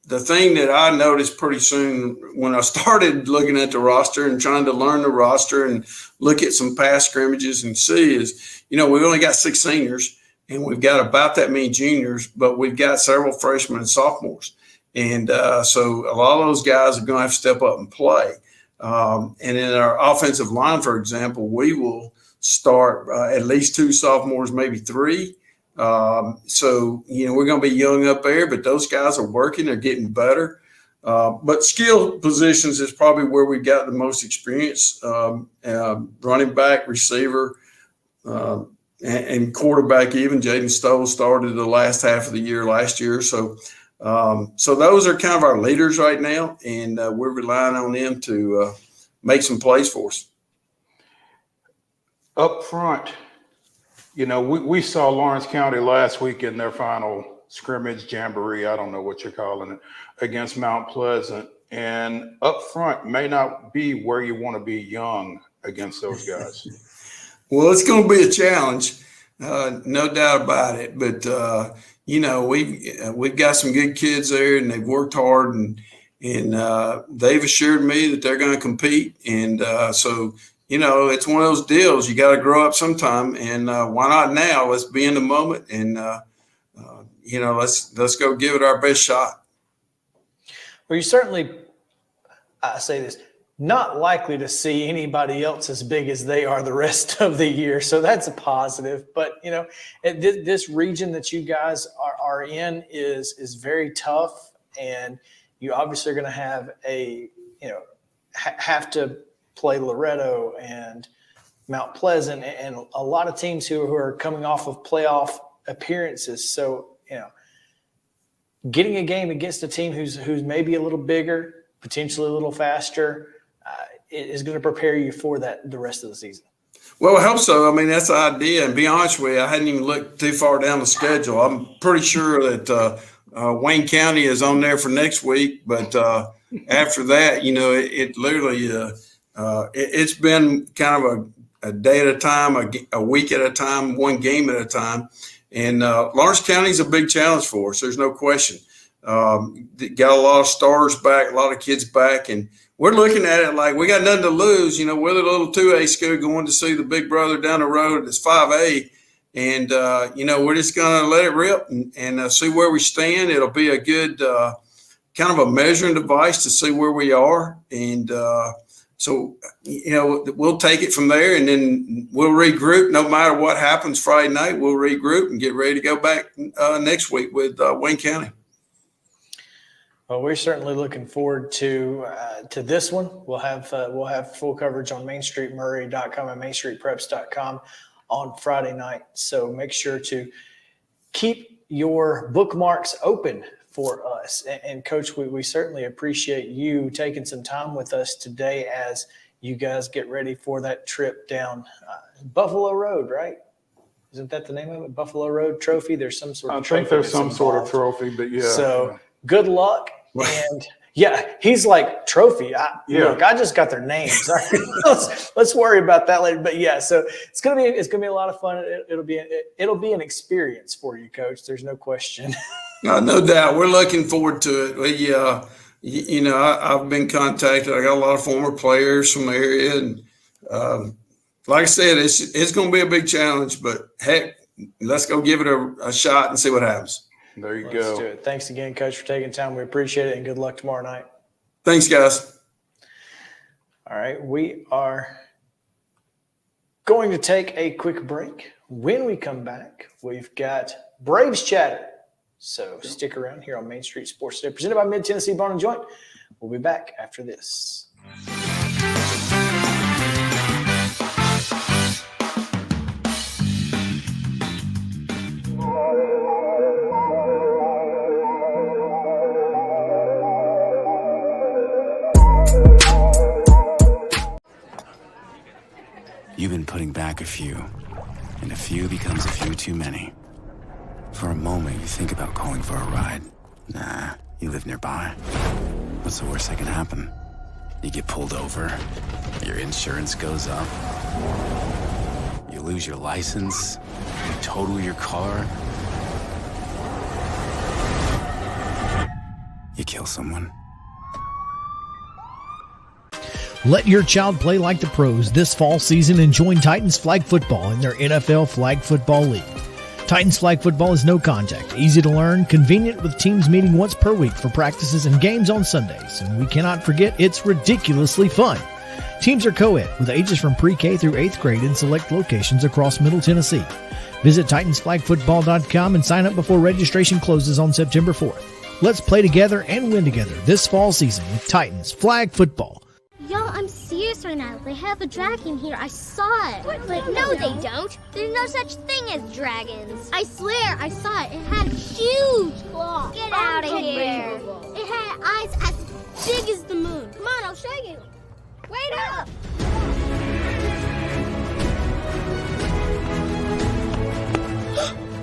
thing that I noticed pretty soon when I started looking at the roster and trying to learn the roster and look at some past scrimmages and see is, you know, we've only got 6 seniors. And we've got about that many juniors, but we've got several freshmen and sophomores. And so a lot of those guys are going to have to step up and play. And in our offensive line, for example, we will start at least 2 sophomores, maybe 3. So, you know, we're going to be young up there, but those guys are working. They're getting better. But skill positions is probably where we got the most experience, running back, receiver, and quarterback. Even Jaden Stoll started the last half of the year last year. So those are kind of our leaders right now, and we're relying on them to make some plays for us. Up front, you know, we saw Lawrence County last week in their final scrimmage, jamboree, I don't know what you're calling it, against Mount Pleasant. And up front may not be where you want to be young against those guys. Well, it's going to be a challenge, no doubt about it. But you know, we've got some good kids there, and they've worked hard, and they've assured me that they're going to compete. And so, you know, it's one of those deals. You got to grow up sometime, and why not now? Let's be in the moment, and you know, let's go give it our best shot. Well, you certainly, I say this, not likely to see anybody else as big as they are the rest of the year. So that's a positive. But, you know, this region that you guys are in is very tough. And you obviously are going to have have to play Loretto and Mount Pleasant and a lot of teams who are coming off of playoff appearances. So, you know, getting a game against a team who's maybe a little bigger, potentially a little faster, is going to prepare you for that the rest of the season. Well, I hope so. I mean, that's the idea. And be honest with you, I hadn't even looked too far down the schedule. I'm pretty sure that Wayne County is on there for next week. But after that, you know, it literally it's been kind of a day at a time, a week at a time, one game at a time. And Lawrence County is a big challenge for us. There's no question. Got a lot of stars back, a lot of kids back, and we're looking at it like we got nothing to lose. You know, we're the little 2A school going to see the big brother down the road that's 5A. And, you know, we're just going to let it rip and see where we stand. It'll be a good kind of a measuring device to see where we are. And so, you know, we'll take it from there, and then we'll regroup. No matter what happens Friday night, we'll regroup and get ready to go back next week with Wayne County. Well, we're certainly looking forward to this one. We'll have full coverage on MainStreetMurray.com and MainStreetPreps.com on Friday night. So make sure to keep your bookmarks open for us. And Coach, we certainly appreciate you taking some time with us today as you guys get ready for that trip down Buffalo Road, right? Isn't that the name of it? Buffalo Road Trophy? There's some sort of trophy. I think there's some sort of trophy, but yeah. So good luck. And yeah, he's like trophy. Look, I just got their names. let's worry about that later. But yeah, so it's gonna be a lot of fun. It'll be an experience for you, Coach. There's no question. No doubt. We're looking forward to it. You know, I've been contacted. I got a lot of former players from the area, and like I said, it's going to be a big challenge. But heck, let's go give it a shot and see what happens. There you Let's go. do it. Thanks again, Coach, for taking time. We appreciate it, and good luck tomorrow night. Thanks, guys. All right, we are going to take a quick break. When we come back, we've got Braves chatter. So stick around here on Main Street Sports Today, presented by Mid-Tennessee Bone and Joint. We'll be back after this. You've been putting back a few, and a few becomes a few too many. For a moment, you think about calling for a ride. Nah, you live nearby. What's the worst that can happen? You get pulled over, your insurance goes up, you lose your license, you total your car, you kill someone. Let your child play like the pros this fall season and join Titans Flag Football in their NFL Flag Football League. Titans Flag Football is no contact, easy to learn, convenient with teams meeting once per week for practices and games on Sundays. And we cannot forget it's ridiculously fun. Teams are co-ed with ages from pre-K through 8th grade in select locations across Middle Tennessee. Visit TitansFlagFootball.com and sign up before registration closes on September 4th. Let's play together and win together this fall season with Titans Flag Football. Y'all, I'm serious right now. They have a dragon here. I saw it. But no, they don't. There's no such thing as dragons. I swear, I saw it. It had huge claws. Get out of here. It had eyes as big as the moon. Come on, I'll show you. Wait up.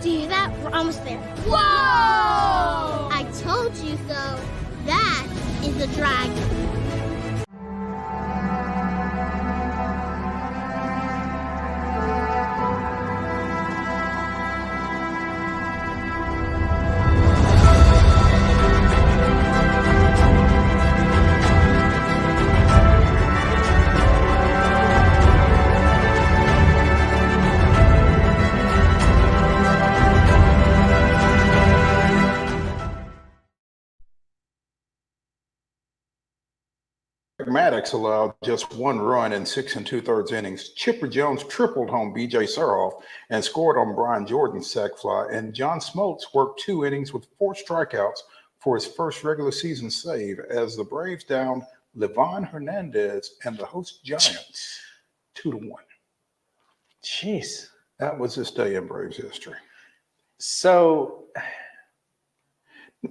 Do you hear that? We're almost there. Whoa! I told you so. That is a dragon. Maddox allowed just one run in 6 2/3 innings. Chipper Jones tripled home B.J. Surhoff and scored on Brian Jordan's sac fly. And John Smoltz worked 2 innings with 4 strikeouts for his first regular season save as the Braves downed Levon Hernandez and the host Giants 2-1. Jeez. That was this day in Braves history. So,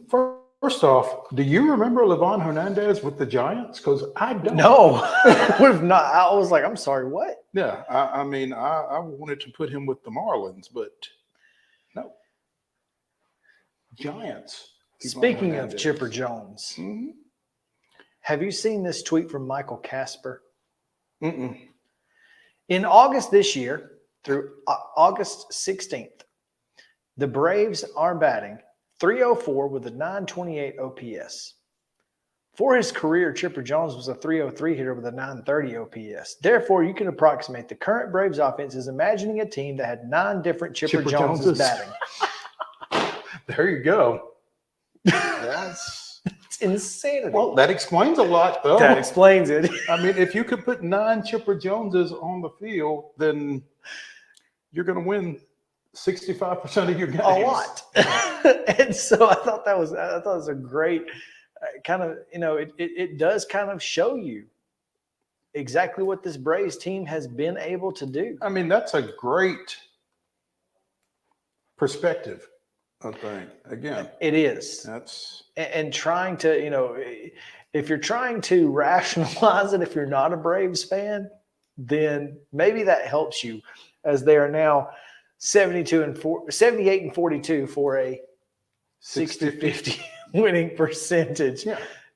first off, do you remember Levon Hernandez with the Giants? Because I don't. No, would have not. I was like, I'm sorry, what? Yeah, I mean, I wanted to put him with the Marlins, but no. Giants. Speaking of Chipper Jones, mm-hmm. Have you seen this tweet from Michael Casper? Mm-mm. In August this year, through August 16th, the Braves are batting .304 with a .928 OPS. For his career, Chipper Jones was a .303 hitter with a .930 OPS. Therefore, you can approximate the current Braves offense as imagining a team that had 9 different Chipper Joneses batting. There you go. It's insanity. Well, that explains a lot, though. That explains it. I mean, if you could put 9 Chipper Joneses on the field, then you're going to win 65% of your games. A lot. And so I thought it was a great kind of, it does kind of show you exactly what this Braves team has been able to do. I mean, that's a great perspective, I think. Again, it is. That's and trying to, if you're trying to rationalize it, if you're not a Braves fan, then maybe that helps you, as they are now 78 and 42 for a 60-50 winning percentage,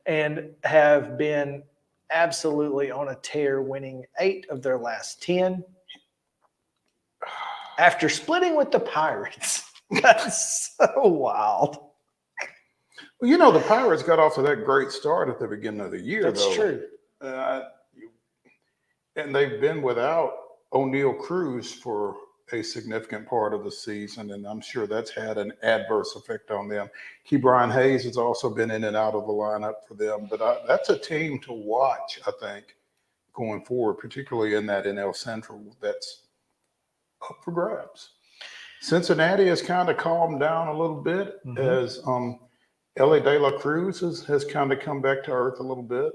and have been absolutely on a tear, winning 8 of their last 10 after splitting with the Pirates. That's so wild. Well, the Pirates got off to that great start at the beginning of the year. That's true. And they've been without O'Neal Cruz for a significant part of the season, and I'm sure that's had an adverse effect on them. Brian Hayes has also been in and out of the lineup for them, but that's a team to watch, I think, going forward, particularly in that NL Central that's up for grabs. Cincinnati has kind of calmed down a little bit as Ellie De La Cruz has kind of come back to earth a little bit.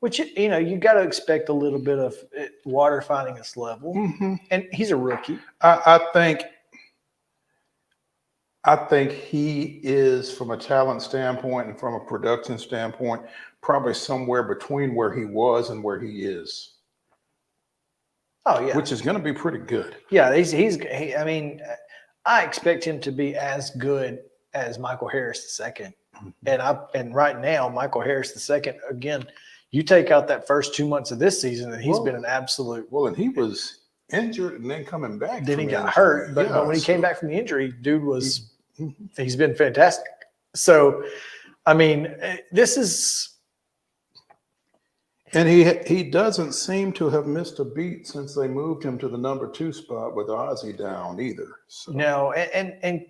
Which, you know, you got to expect a little bit of water finding its level. And he's a rookie. I think he is, from a talent standpoint and from a production standpoint, probably somewhere between where he was and where he is. Oh, yeah. Which is going to be pretty good. Yeah, I mean, I expect him to be as good as Michael Harris II. And right now, Michael Harris II, again, you take out that first 2 months of this season, and he's been an absolute. Well, and he was injured and then coming back. Then he got hurt. But when he came back from the injury, dude he's been fantastic. So, I mean, this is. And he doesn't seem to have missed a beat since they moved him to the number 2 spot with Ozzie down either. So. No, and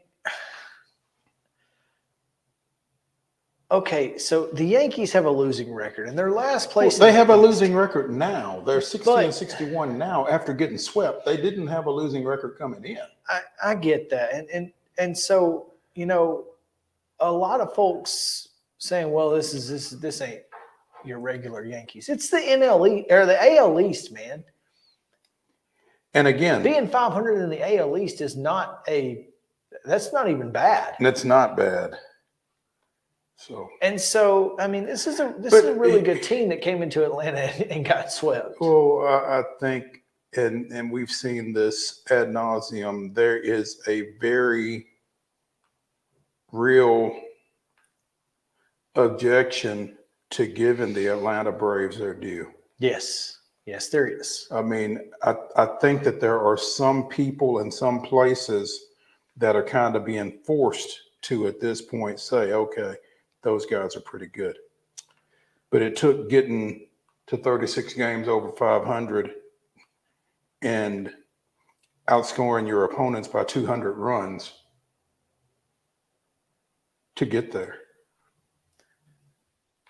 okay, so the Yankees have a losing record, and their last place. Well, they have a losing record now. They're 60-61 now after getting swept. They didn't have a losing record coming in. I get that, and so, you know, a lot of folks saying, well, this ain't your regular Yankees. It's the NL or the AL East, man. And again, being 500 in the AL East is that's not even bad. That's not bad. So I mean, this is a really good team that came into Atlanta and got swept. Well, I think, and we've seen this ad nauseum, there is a very real objection to giving the Atlanta Braves their due. Yes, there is. I mean, I think that there are some people in some places that are kind of being forced to, at this point, say, okay, those guys are pretty good. But it took getting to 36 games over 500 and outscoring your opponents by 200 runs to get there.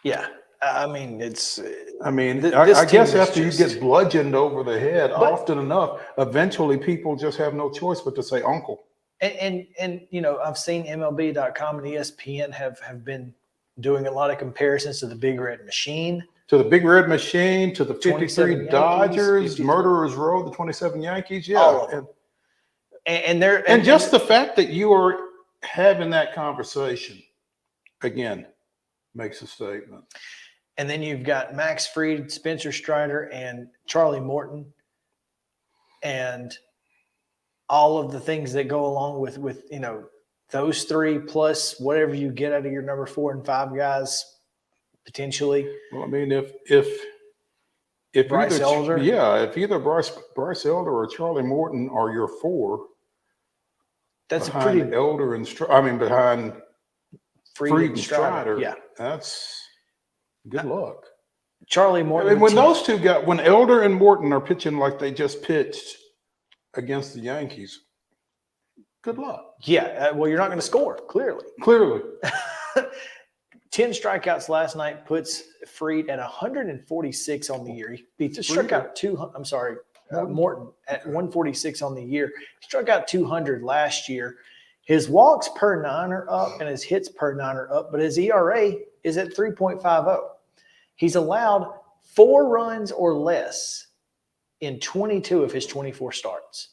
Yeah. I mean, I guess after you get bludgeoned over the head often enough, eventually people just have no choice but to say uncle. And you know, I've seen MLB.com and ESPN have been doing a lot of comparisons to the Big Red Machine. To the Big Red Machine, to the 53 Dodgers, 53. Murderers Row, the 27 Yankees. Yeah. All of them. And just the fact that you are having that conversation, again, makes a statement. And then you've got Max Fried, Spencer Strider, and Charlie Morton, and all of the things that go along with you know, those three plus whatever you get out of your number 4 and 5 guys potentially. Well, I mean, if Bryce Elder, if either Bryce Elder or Charlie Morton are your 4, that's a pretty pretty Elder and behind Fried and Strider. Yeah, that's good luck. Charlie Morton. And when those two when Elder and Morton are pitching like they just pitched against the Yankees, good luck. Yeah, well, you're not going to score, clearly. 10 strikeouts last night puts Fried at 146 on the year. He struck out Morton at 146 on the year. He struck out 200 last year. His walks per 9 are up and his hits per 9 are up, but his ERA is at 3.50. He's allowed 4 runs or less in 22 of his 24 starts.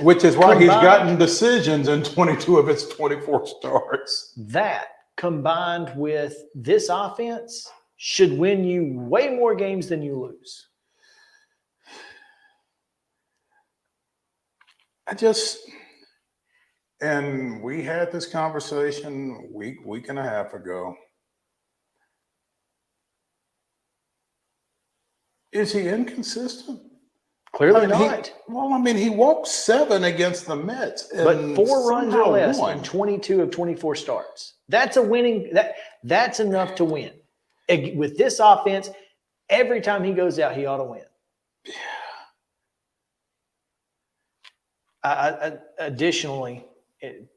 Which is why he's gotten decisions in 22 of his 24 starts. That combined with this offense should win you way more games than you lose. And we had this conversation week and a half ago. Is he inconsistent? Clearly not. He walked 7 against the Mets, but 4 runs or less in 22 of 24 starts. That's a winning. That's enough to win. With this offense, every time he goes out, he ought to win. Yeah. Additionally,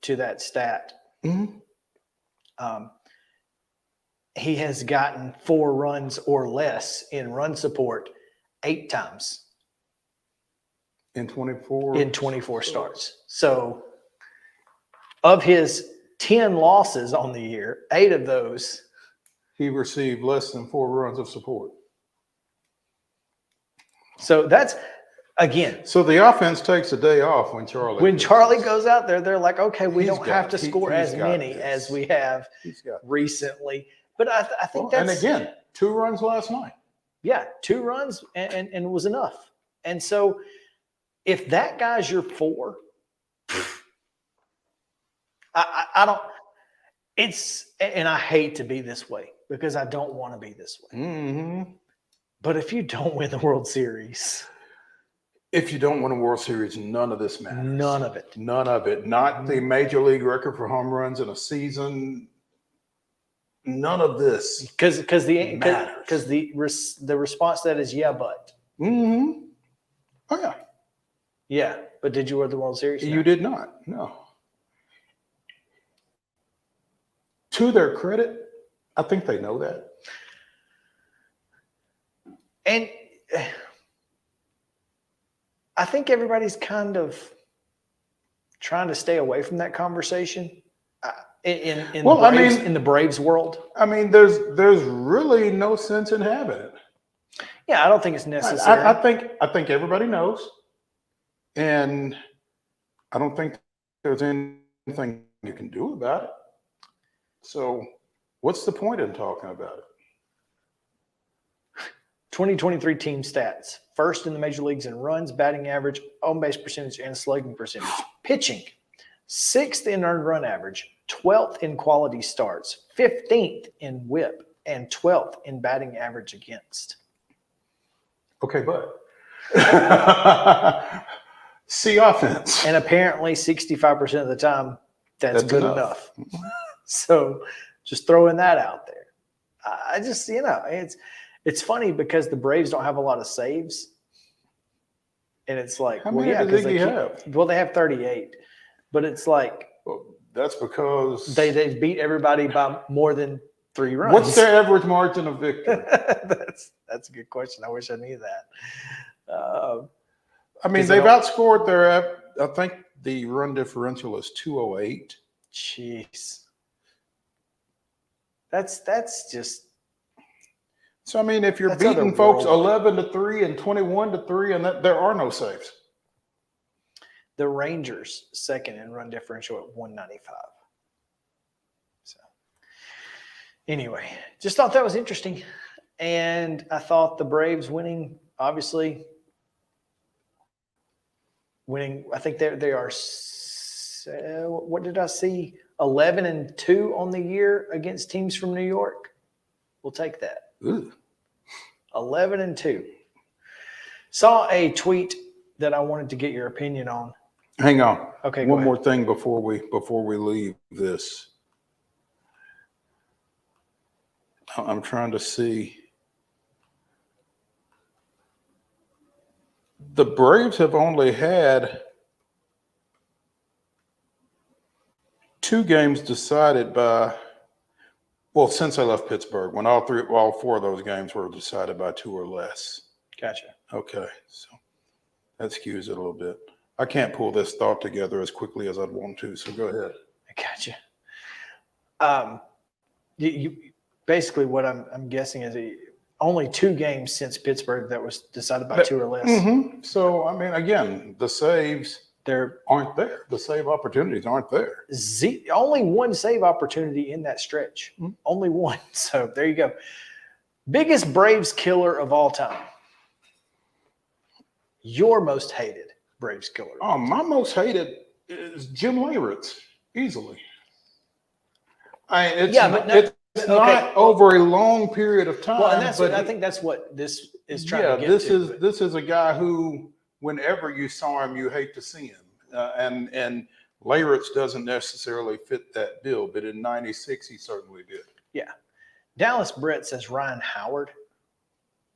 to that stat, he has gotten 4 runs or less in run support 8 times. In 24? in 24 starts. So of his 10 losses on the year, 8 of those, He received less than 4 runs of support. so that's, again, So the offense takes a day off when Charlie goes out there, they're like, okay, we He's don't have to got- he- score he's as got many this. as we have He's got recently. But I think and that's, again, 2 runs last night. yeah, 2 runs and was enough. And so if that guy's your 4, I don't, and I hate to be this way because I don't want to be this way. Mm-hmm. But if you don't win the World Series, If you don't win a World Series, none of this matters. none of it. None of it. Not the major league record for home runs in a season. None of this. Because matters. the response to that is yeah, but. Mm-hmm. Oh yeah. Yeah, but did you win the World Series? You did not. No. To their credit, I think they know that. And I think everybody's kind of trying to stay away from that conversation in the Braves world. I mean, there's really no sense in having it. Yeah, I don't think it's necessary. I think everybody knows, and I don't think there's anything you can do about it. So, what's the point in talking about it? 2023 team stats. First in the major leagues in runs, batting average, on-base percentage, and slugging percentage. Pitching. 6th in earned run average, 12th in quality starts, 15th in whip, and 12th in batting average against. Okay, but see offense. And apparently 65% of the time, that's good enough. So just throwing that out there. I just, it's funny because the Braves don't have a lot of saves. And it's like, How many do they have? Well, they have 38. But it's like, Well, that's because they beat everybody by more than 3 runs. What's their average margin of victory? That's a good question. I wish I knew that. I mean, they've outscored their. I think the run differential is 208. Jeez, that's just. So I mean, if you're That's beating folks otherworldly. 11-3 and 21-3, and there are no saves. The Rangers second in run differential at 195. So anyway, just thought that was interesting. And I thought the Braves winning, obviously winning, I think they are, what did I see? 11-2 on the year against teams from New York. We'll take that. Ooh. 11-2. Saw a tweet that I wanted to get your opinion on. Hang on. Okay. One more thing before we leave this. I'm trying to see. The Braves have only had 2 games decided by, well, since I left Pittsburgh, when all 4 of those games were decided by 2 or less. Gotcha. Okay, so that skews it a little bit. I can't pull this thought together as quickly as I'd want to, so go ahead. I gotcha. You basically what I'm guessing is only 2 games since Pittsburgh that was decided by 2 or less. Mm-hmm. So, I mean, again, the saves aren't there. The save opportunities aren't there. Only 1 save opportunity in that stretch. Mm-hmm. Only 1. So there you go. Biggest Braves killer of all time. Your most hated Braves killer. Oh, my most hated is Jim Leyritz, easily. It's not over a long period of time. Well, and I think that's what this is trying to get to. This is a guy who, whenever you saw him, you hate to see him. And Leyritz doesn't necessarily fit that bill, but in '96 he certainly did. Yeah. Dallas Brett says Ryan Howard.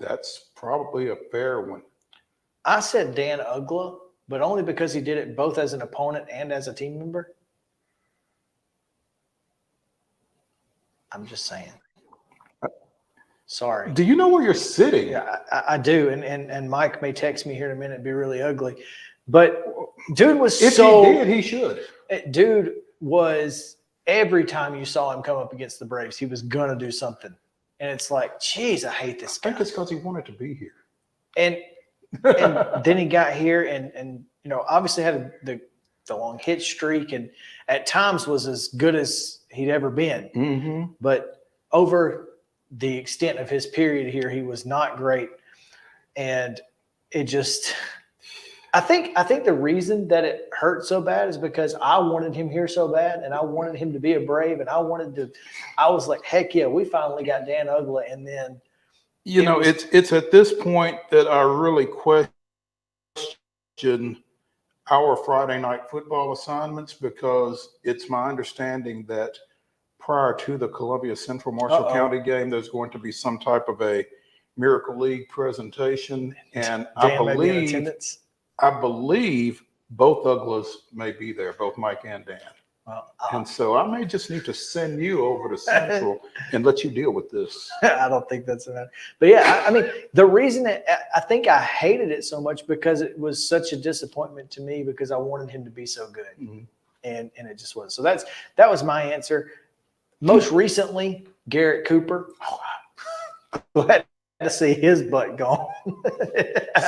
That's probably a fair one. I said Dan Ugla, but only because he did it both as an opponent and as a team member. I'm just saying. Sorry. Do you know where you're sitting? Yeah, I do. And Mike may text me here in a minute and be really ugly. But dude was If he did, he should. Dude was, every time you saw him come up against the Braves, he was going to do something. And it's like, geez, I hate this guy. I think it's because he wanted to be here. And then he got here and obviously had the long hit streak and at times was as good as he'd ever been. Mm-hmm. But over the extent of his period here, he was not great. And it just – I think the reason that it hurt so bad is because I wanted him here so bad and I wanted him to be a Brave and I was like, heck yeah, we finally got Dan Uggla. And then it's at this point that I really question our Friday night football assignments, because it's my understanding that prior to the Columbia Central Marshall County game, there's going to be some type of a Miracle League presentation. And I believe both Ugglas may be there, both Mike and Dan. Well, and so I may just need to send you over to Central and let you deal with this. I don't think that's enough. But yeah, I mean, the reason that I think I hated it so much because it was such a disappointment to me because I wanted him to be so good. Mm-hmm. And it just was. So that was my answer. Most recently, Garrett Cooper. I'm glad to see his butt gone.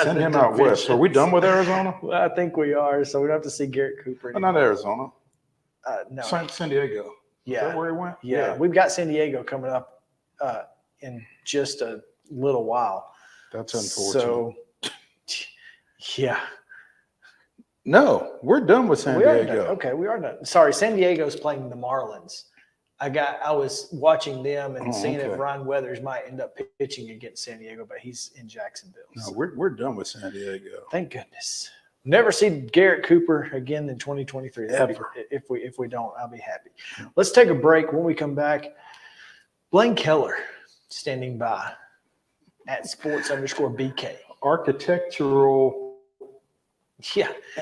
Send him out west. Are we done with Arizona? Well, I think we are. So we don't have to see Garrett Cooper anymore. Not Arizona. No. San Diego. Yeah. Is that where he went? Yeah. We've got San Diego coming up in just a little while. That's unfortunate. So, yeah. No, we're done with San Diego. Okay, we are done. Sorry, San Diego's playing the Marlins. I was watching them and seeing if Ryan Weathers might end up pitching against San Diego, but he's in Jacksonville. No, we're done with San Diego. Thank goodness. Never see Garrett Cooper again in 2023. If we don't, I'll be happy. Let's take a break. When we come back, Blaine Keller standing by at sports_BK. Architectural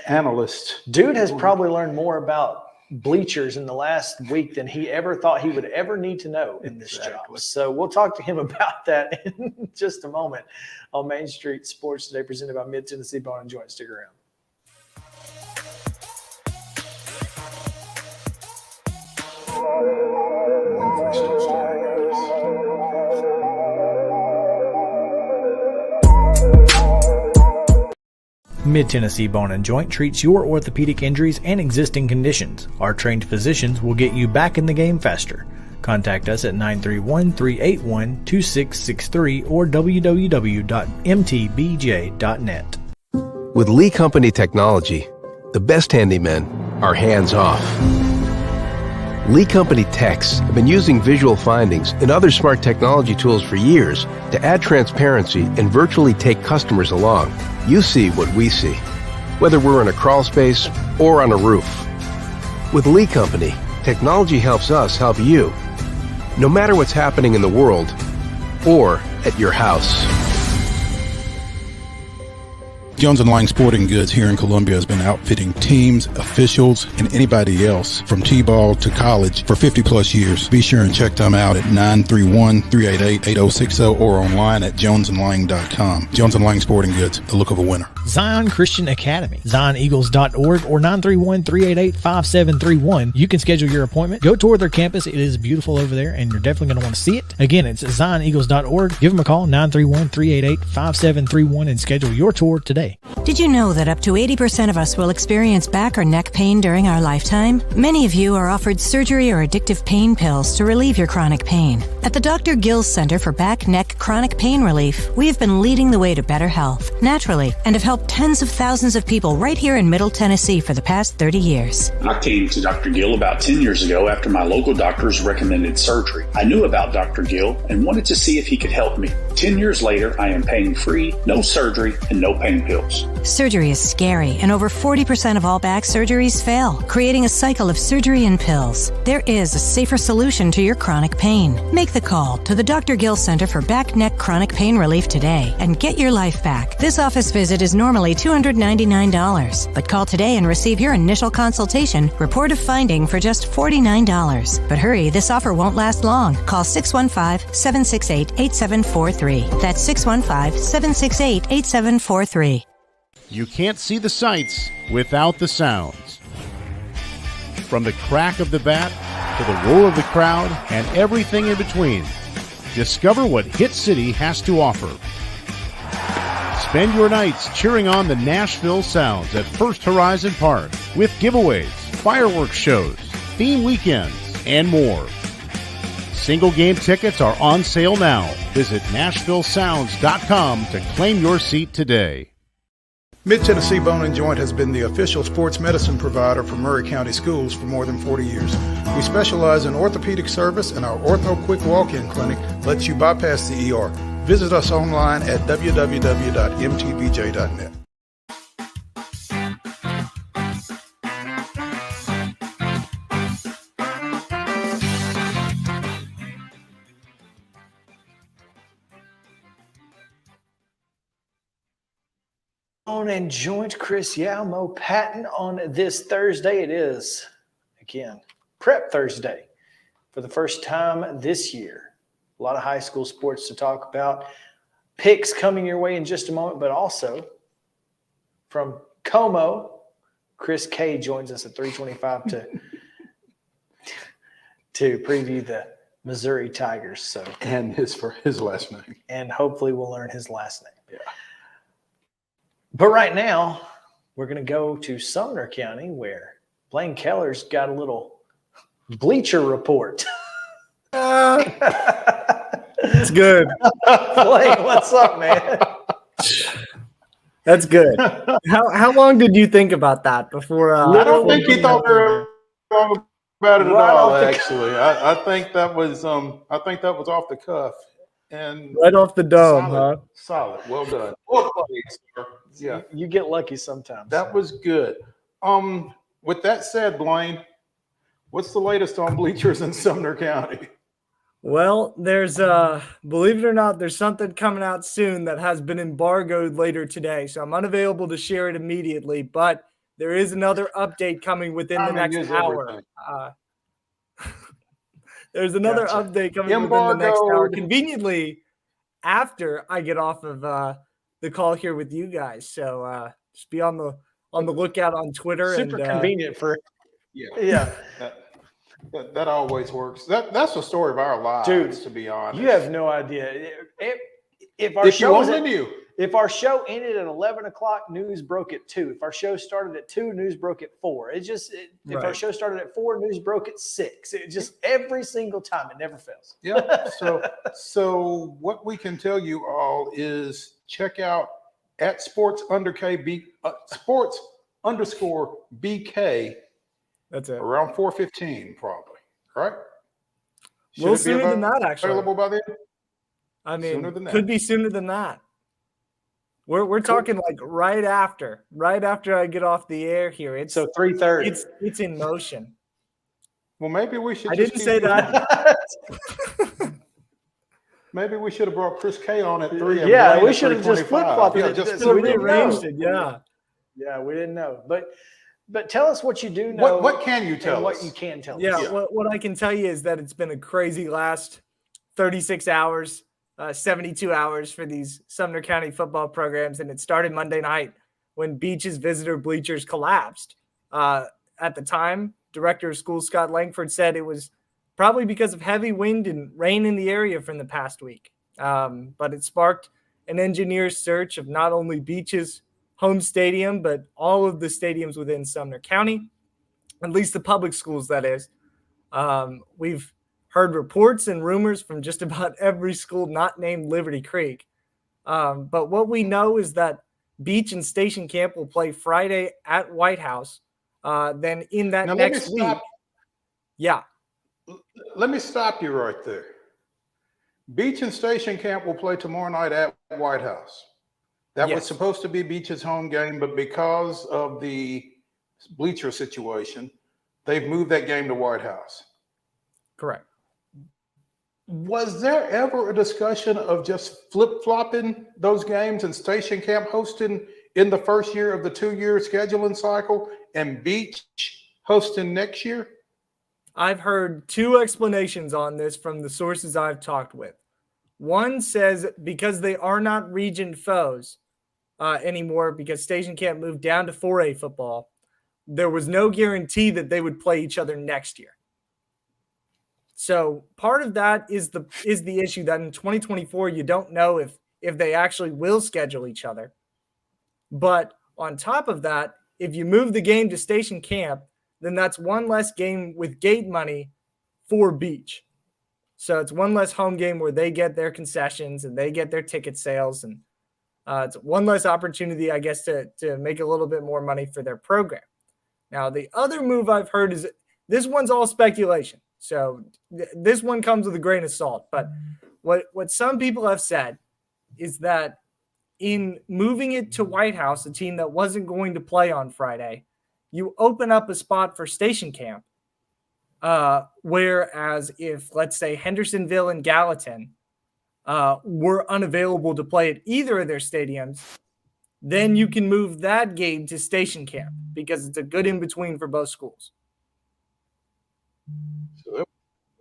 analyst. Dude has probably learned more about bleachers in the last week than he ever thought he would ever need to know in this job. So we'll talk to him about that in just a moment on Main Street Sports Today, presented by Mid-Tennessee Bone and Joint. Stick around. Mid-Tennessee Bone and Joint treats your orthopedic injuries and existing conditions. Our trained physicians will get you back in the game faster. Contact us at 931-381-2663 or www.mtbj.net. With Lee Company technology, the best handymen are hands-off. Lee Company techs have been using visual findings and other smart technology tools for years to add transparency and virtually take customers along. You see what we see, whether we're in a crawl space or on a roof. With Lee Company, technology helps us help you, no matter what's happening in the world or at your house. Jones & Lang Sporting Goods here in Columbia has been outfitting teams, officials, and anybody else from T-ball to college for 50 plus years. Be sure and check them out at 931-388-8060 or online at jonesandlang.com. Jones & Lang Sporting Goods, the look of a winner. Zion Christian Academy, zioneagles.org or 931-388-5731. You can schedule your appointment. Go tour their campus. It is beautiful over there, and you're definitely going to want to see it. Again, it's zioneagles.org. Give them a call, 931-388-5731, and schedule your tour today. Did you know that up to 80% of us will experience back or neck pain during our lifetime? Many of you are offered surgery or addictive pain pills to relieve your chronic pain. At the Dr. Gill's Center for Back, Neck, Chronic Pain Relief, we have been leading the way to better health, naturally, and have helped tens of thousands of people right here in Middle Tennessee for the past 30 years. I came to Dr. Gill about 10 years ago after my local doctors recommended surgery. I knew about Dr. Gill and wanted to see if he could help me. 10 years later, I am pain-free, no surgery, and no pain pills. damage. Surgery is scary, and over 40% of all back surgeries fail, creating a cycle of surgery and pills. There is a safer solution to your chronic pain. Make the call to the Dr. Gill Center for Back Neck Chronic Pain Relief today and get your life back. This office visit is normally $299, but call today and receive your initial consultation, report of finding for just $49. But hurry, this offer won't last long. Call 615-768-8743. That's 615-768-8743. You can't see the sights without the sounds. From the crack of the bat to the roar of the crowd and everything in between, discover what Hit City has to offer. Spend your nights cheering on the Nashville Sounds at First Horizon Park with giveaways, fireworks shows, theme weekends, and more. Single game tickets are on sale now. Visit NashvilleSounds.com to claim your seat today. Mid-Tennessee Bone and Joint has been the official sports medicine provider for Murray County Schools for more than 40 years. We specialize in orthopedic service, and our Ortho Quick Walk-In Clinic lets you bypass the ER. Visit us online at www.mtbj.net. Bone and Joint, Chris Yao, Patton on this Thursday. It is, again, Prep Thursday for the first time this year. A lot of high school sports to talk about. Picks coming your way in just a moment, but also from Como, Chris K joins us at 3:25 to preview the Missouri Tigers. So And his last name. and hopefully we'll learn his last name. Yeah. But right now, we're going to go to Sumner County, where Blaine Keller's got a little bleacher report. It's good. Blaine, what's up, man? That's good. How long did you think about that before? I don't think he thought very long about it at Right all. off the- Actually, I think that was off the cuff and Right off the dome, solid, huh? solid. Well done. Well played, sir. Yeah, You get lucky sometimes. that was good. With that said, Blaine, what's the latest on bleachers in Sumner County? Well, there's believe it or not, there's something coming out soon that has been embargoed later today, so I'm unavailable to share it immediately. But there is another update coming within the Timing next is hour. everything. There's another Gotcha. update coming within the next hour, Embargoed. conveniently after I get off of the call here with you guys. So just be on the lookout on Twitter. super and convenient for Yeah, yeah. that always works. That's the story of our lives, Dude, to be honest. You have no idea. If our If show you was only at, knew. if our show ended at 11 o'clock, news broke at 2. If our show started at 2, news broke at 4. If our Right. show started at 4, news broke at 6. It just every single time. It never fails. Yeah. So what we can tell you all is check out at sports _BK that's it. around 4:15 probably, right? A little Should it be sooner than that, actually. available by then? I mean, Sooner than that. could be sooner than that. We're talking like right after I get off the air here. It's So 3:30. it's in motion. Well, maybe we should. I just didn't keep say it- that. Maybe we should have brought Chris K on at 3. and Yeah, Blaine we at should have just 3:25. flip-flopped Yeah, it. just So we flip didn't it. Rearranged know. it, yeah. Yeah, we didn't know. But tell us what you do know. What can you tell and what us? you can tell Yeah, us. what I can tell you is that it's been a crazy last 36 hours, 72 hours for these Sumner County football programs, and it started Monday night when Beach's visitor bleachers collapsed. At the time, Director of Schools Scott Langford said it was probably because of heavy wind and rain in the area from the past week. But it sparked an engineer's search of not only Beach's home stadium, but all of the stadiums within Sumner County, at least the public schools, that is. We've heard reports and rumors from just about every school not named Liberty Creek. But what we know is that Beach and Station Camp will play Friday at White House. Then in that Now, let me next week, stop- yeah, Let me stop you right there. Beach and Station Camp will play tomorrow night at White House. That was supposed to be Beach's home game, but because of the bleacher situation, they've moved that game to White House. Correct. Was there ever a discussion of just flip-flopping those games and Station Camp hosting in the first year of the 2-year scheduling cycle and Beach hosting next year? I've heard two explanations on this from the sources I've talked with. One says because they are not region foes anymore, because Station Camp moved down to 4A football, there was no guarantee that they would play each other next year. So part of that is the issue that in 2024, you don't know if they actually will schedule each other. But on top of that, if you move the game to Station Camp, then that's one less game with gate money for Beach. So it's one less home game where they get their concessions and they get their ticket sales. And it's one less opportunity, I guess, to make a little bit more money for their program. Now, the other move I've heard is this one's all speculation. So this one comes with a grain of salt. But what some people have said is that in moving it to White House, a team that wasn't going to play on Friday, you open up a spot for Station Camp. Whereas if, let's say, Hendersonville and Gallatin were unavailable to play at either of their stadiums, then you can move that game to Station Camp because it's a good in-between for both schools. So it was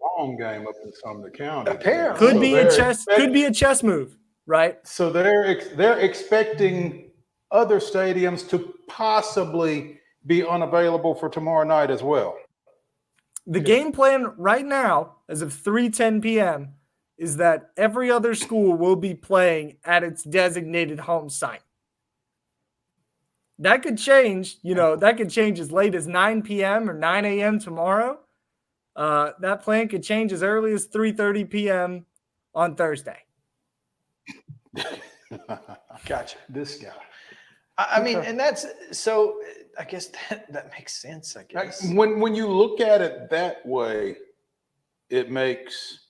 a long game up in Sumner County. Apparently. Could be a chess move, right? So they're expecting other stadiums to possibly be unavailable for tomorrow night as well. The game plan right now, as of 3:10 p.m., is that every other school will be playing at its designated home site. That could change, that could change as late as 9 p.m. or 9 a.m. tomorrow. That plan could change as early as 3:30 p.m. on Thursday. Gotcha. This guy. I mean, and that's so. I guess that makes sense. I guess when you look at it that way, it makes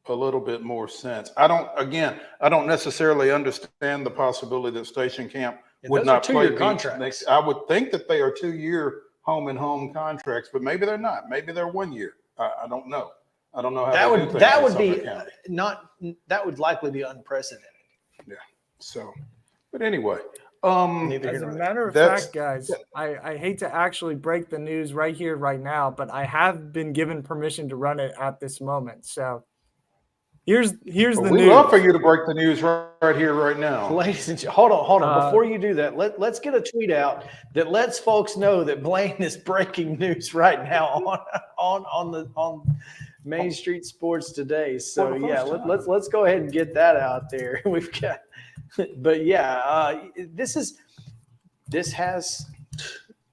a little bit more sense. I don't necessarily understand the possibility that Station Camp would not play contracts. I would think that they are 2-year home and home contracts, but maybe they're not. Maybe they're 1 year. I don't know. I don't know how that would be not. That would likely be unprecedented. Yeah. So, but anyway. As a matter of fact, guys, I hate to actually break the news right here, right now, but I have been given permission to run it at this moment. So here's the news. We'd love for you to break the news right here, right now. Ladies and gentlemen, hold on. Before you do that, let's get a tweet out that lets folks know that Blaine is breaking news right now on Main Street Sports Today. So yeah, let's go ahead and get that out there. We've got. But yeah, this has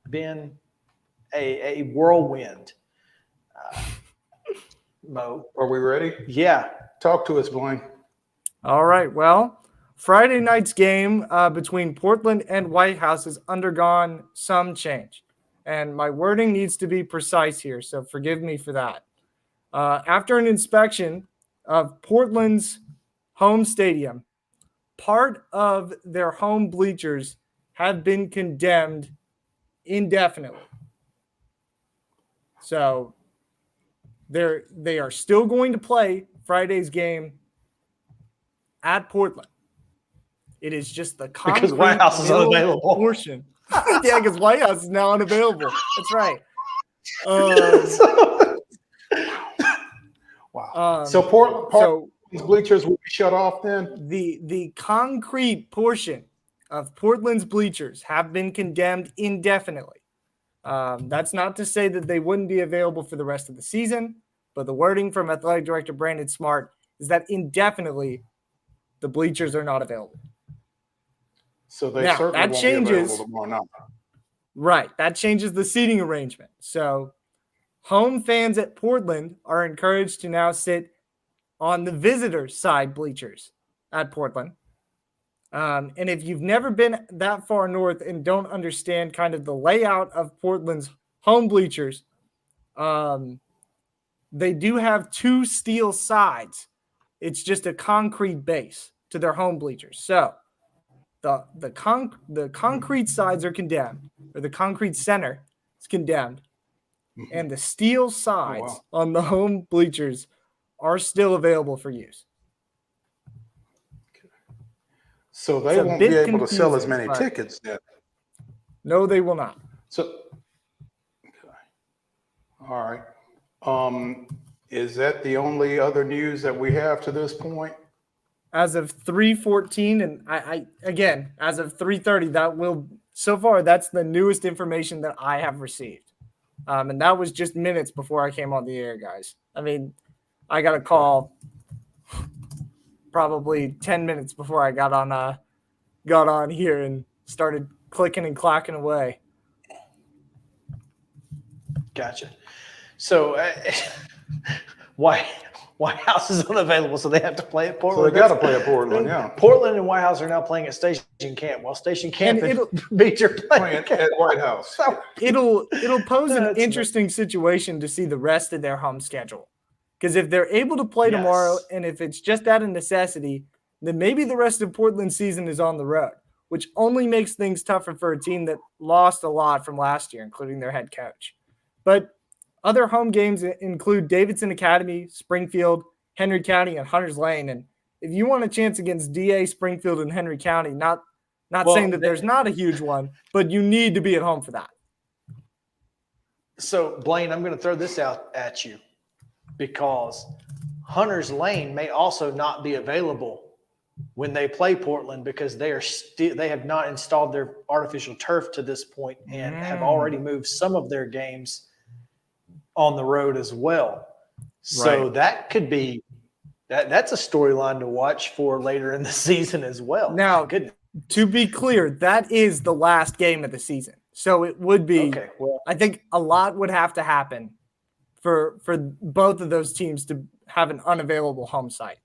been a whirlwind. Mo, are we ready? Yeah, talk to us, Blaine. All right. Well, Friday night's game between Portland and White House has undergone some change, and my wording needs to be precise here, so forgive me for that. After an inspection of Portland's home stadium, part of their home bleachers have been condemned indefinitely. So they are still going to play Friday's game at Portland. It is just the because White House is unavailable portion. Yeah, because White House is now unavailable. That's right. Wow. So Portland's bleachers will be shut off then? The concrete portion of Portland's bleachers have been condemned indefinitely. That's not to say that they wouldn't be available for the rest of the season, but the wording from Athletic Director Brandon Smart is that indefinitely the bleachers are not available. So they certainly that won't changes. Be available tomorrow night. Right. That changes the seating arrangement. So home fans at Portland are encouraged to now sit on the visitors' side bleachers at Portland. And if you've never been that far north and don't understand kind of the layout of Portland's home bleachers, they do have two steel sides. It's just a concrete base to their home bleachers. So the concrete sides are condemned, or the concrete center is condemned, and the steel sides on the home bleachers are still available for use. So they won't be able to sell as many tickets then. No, they will not. So, all right. Is that the only other news that we have to this point? As of 3:14, and I again, as of 3:30, so far that's the newest information that I have received, and that was just minutes before I came on the air, guys. I mean, I got a call probably 10 minutes before I got on here and started clicking and clacking away. Gotcha. So White House is unavailable, so they have to play at Portland. So they got to play at Portland, yeah. Portland and White House are now playing at Station Camp, while Station Camp and Beach are playing at White House. So it'll pose an interesting situation to see the rest of their home schedule. Because if they're able to play tomorrow, and if it's just out of necessity, then maybe the rest of Portland's season is on the road, which only makes things tougher for a team that lost a lot from last year, including their head coach. But other home games include Davidson Academy, Springfield, Henry County, and Hunters Lane. And if you want a chance against DA, Springfield, and Henry County, not saying that there's not a huge one, but you need to be at home for that. So, Blaine, I'm going to throw this out at you because Hunters Lane may also not be available when they play Portland because they have not installed their artificial turf to this point and have already moved some of their games on the road as well. So that could be that's a storyline to watch for later in the season as well. Now, to be clear, that is the last game of the season. So it would be I think a lot would have to happen for both of those teams to have an unavailable home site.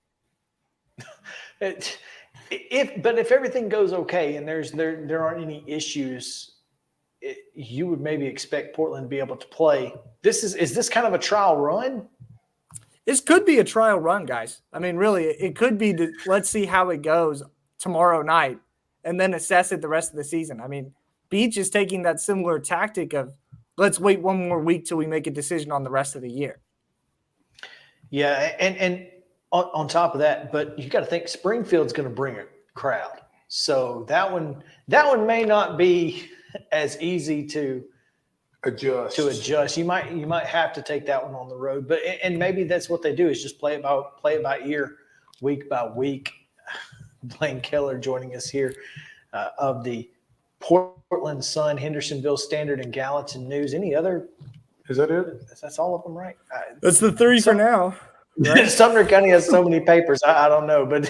If everything goes okay and there aren't any issues, you would maybe expect Portland to be able to play. Is this kind of a trial run? This could be a trial run, guys. I mean, really, it could be let's see how it goes tomorrow night and then assess it the rest of the season. I mean, Beach is taking that similar tactic of let's wait one more week till we make a decision on the rest of the year. Yeah, and on top of that, but you got to think Springfield's going to bring a crowd. So that one may not be as easy to adjust. You might have to take that one on the road, but and maybe that's what they do is just play it by ear, week by week. Blaine Keller joining us here of the Portland Sun, Hendersonville Standard, and Gallatin News. Any other? Is that it? That's all of them, right? That's the three for now. Right? Sumner County has so many papers. I don't know, but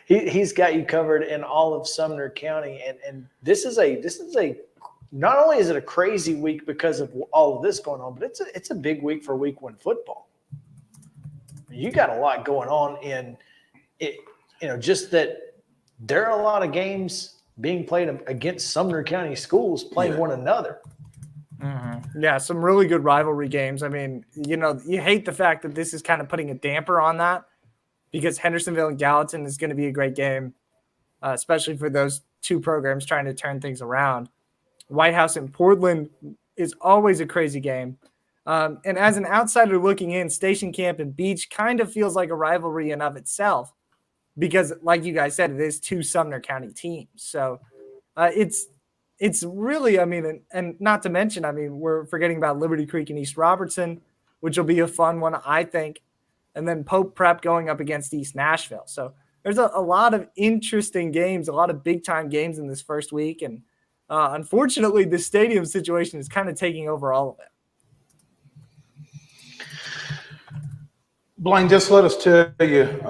he's got you covered in all of Sumner County, and this is a not only is it a crazy week because of all of this going on, but it's a big week for Week 1 football. You got a lot going on in it, just that there are a lot of games being played against Sumner County schools playing one another. Mm-hmm. Yeah, some really good rivalry games. I mean, you hate the fact that this is kind of putting a damper on that because Hendersonville and Gallatin is going to be a great game, especially for those two programs trying to turn things around. White House and Portland is always a crazy game. And as an outsider looking in, Station Camp and Beach kind of feels like a rivalry in of itself because, like you guys said, it is two Sumner County teams. So it's really, I mean, and not to mention, I mean, we're forgetting about Liberty Creek and East Robertson, which will be a fun one, I think. And then Pope Prep going up against East Nashville. So there's a lot of interesting games, a lot of big-time games in this first week. And unfortunately, the stadium situation is kind of taking over all of it. Blaine, just let us tell you,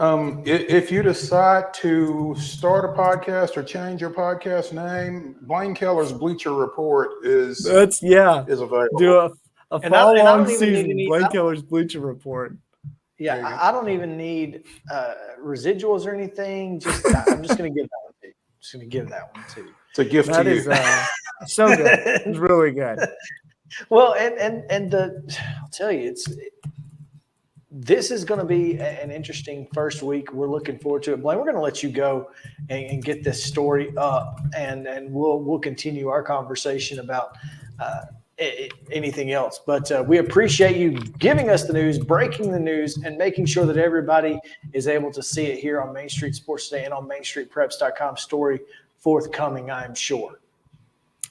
if you decide to start a podcast or change your podcast name, Blaine Keller's Bleacher Report is available. Do a fall-long season, Blaine Keller's Bleacher Report. Yeah, I don't even need residuals or anything. I'm just going to give that one to you. Just going to give that one to you. It's a gift to you. That is so good. It's really good. Well, and I'll tell you, this is going to be an interesting first week. We're looking forward to it. Blaine, we're going to let you go and get this story up, and we'll continue our conversation about anything else. But we appreciate you giving us the news, breaking the news, and making sure that everybody is able to see it here on Main Street Sports Today and on MainStreetPreps.com. Story forthcoming, I'm sure.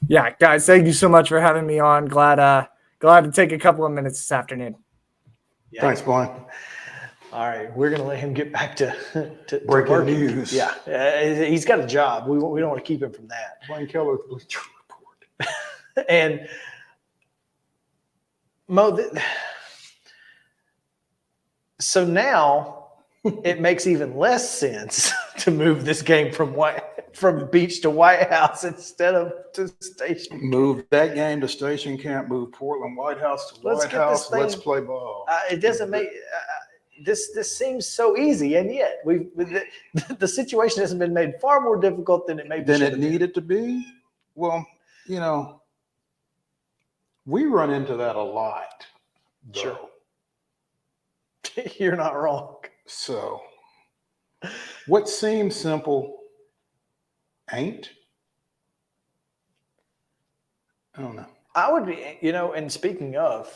Yeah, guys, thank you so much for having me on. Glad to take a couple of minutes this afternoon. Yeah. Thanks, Blaine. All right, we're going to let him get back to Breaking working. news. Yeah, he's got a job. We don't want to keep him from that. Blaine Keller, Bleacher Report. And Mo, so now it makes even less sense to move this game from Beach to White House instead of to Station. Move that game to Station Camp. Move Portland White House to White House. Let's play ball. It doesn't make this seems so easy, and yet the situation hasn't been made far more difficult than it maybe than it needed to be. Well, we run into that a lot. Sure. You're not wrong. So what seems simple ain't. I don't know. I would be, and speaking of,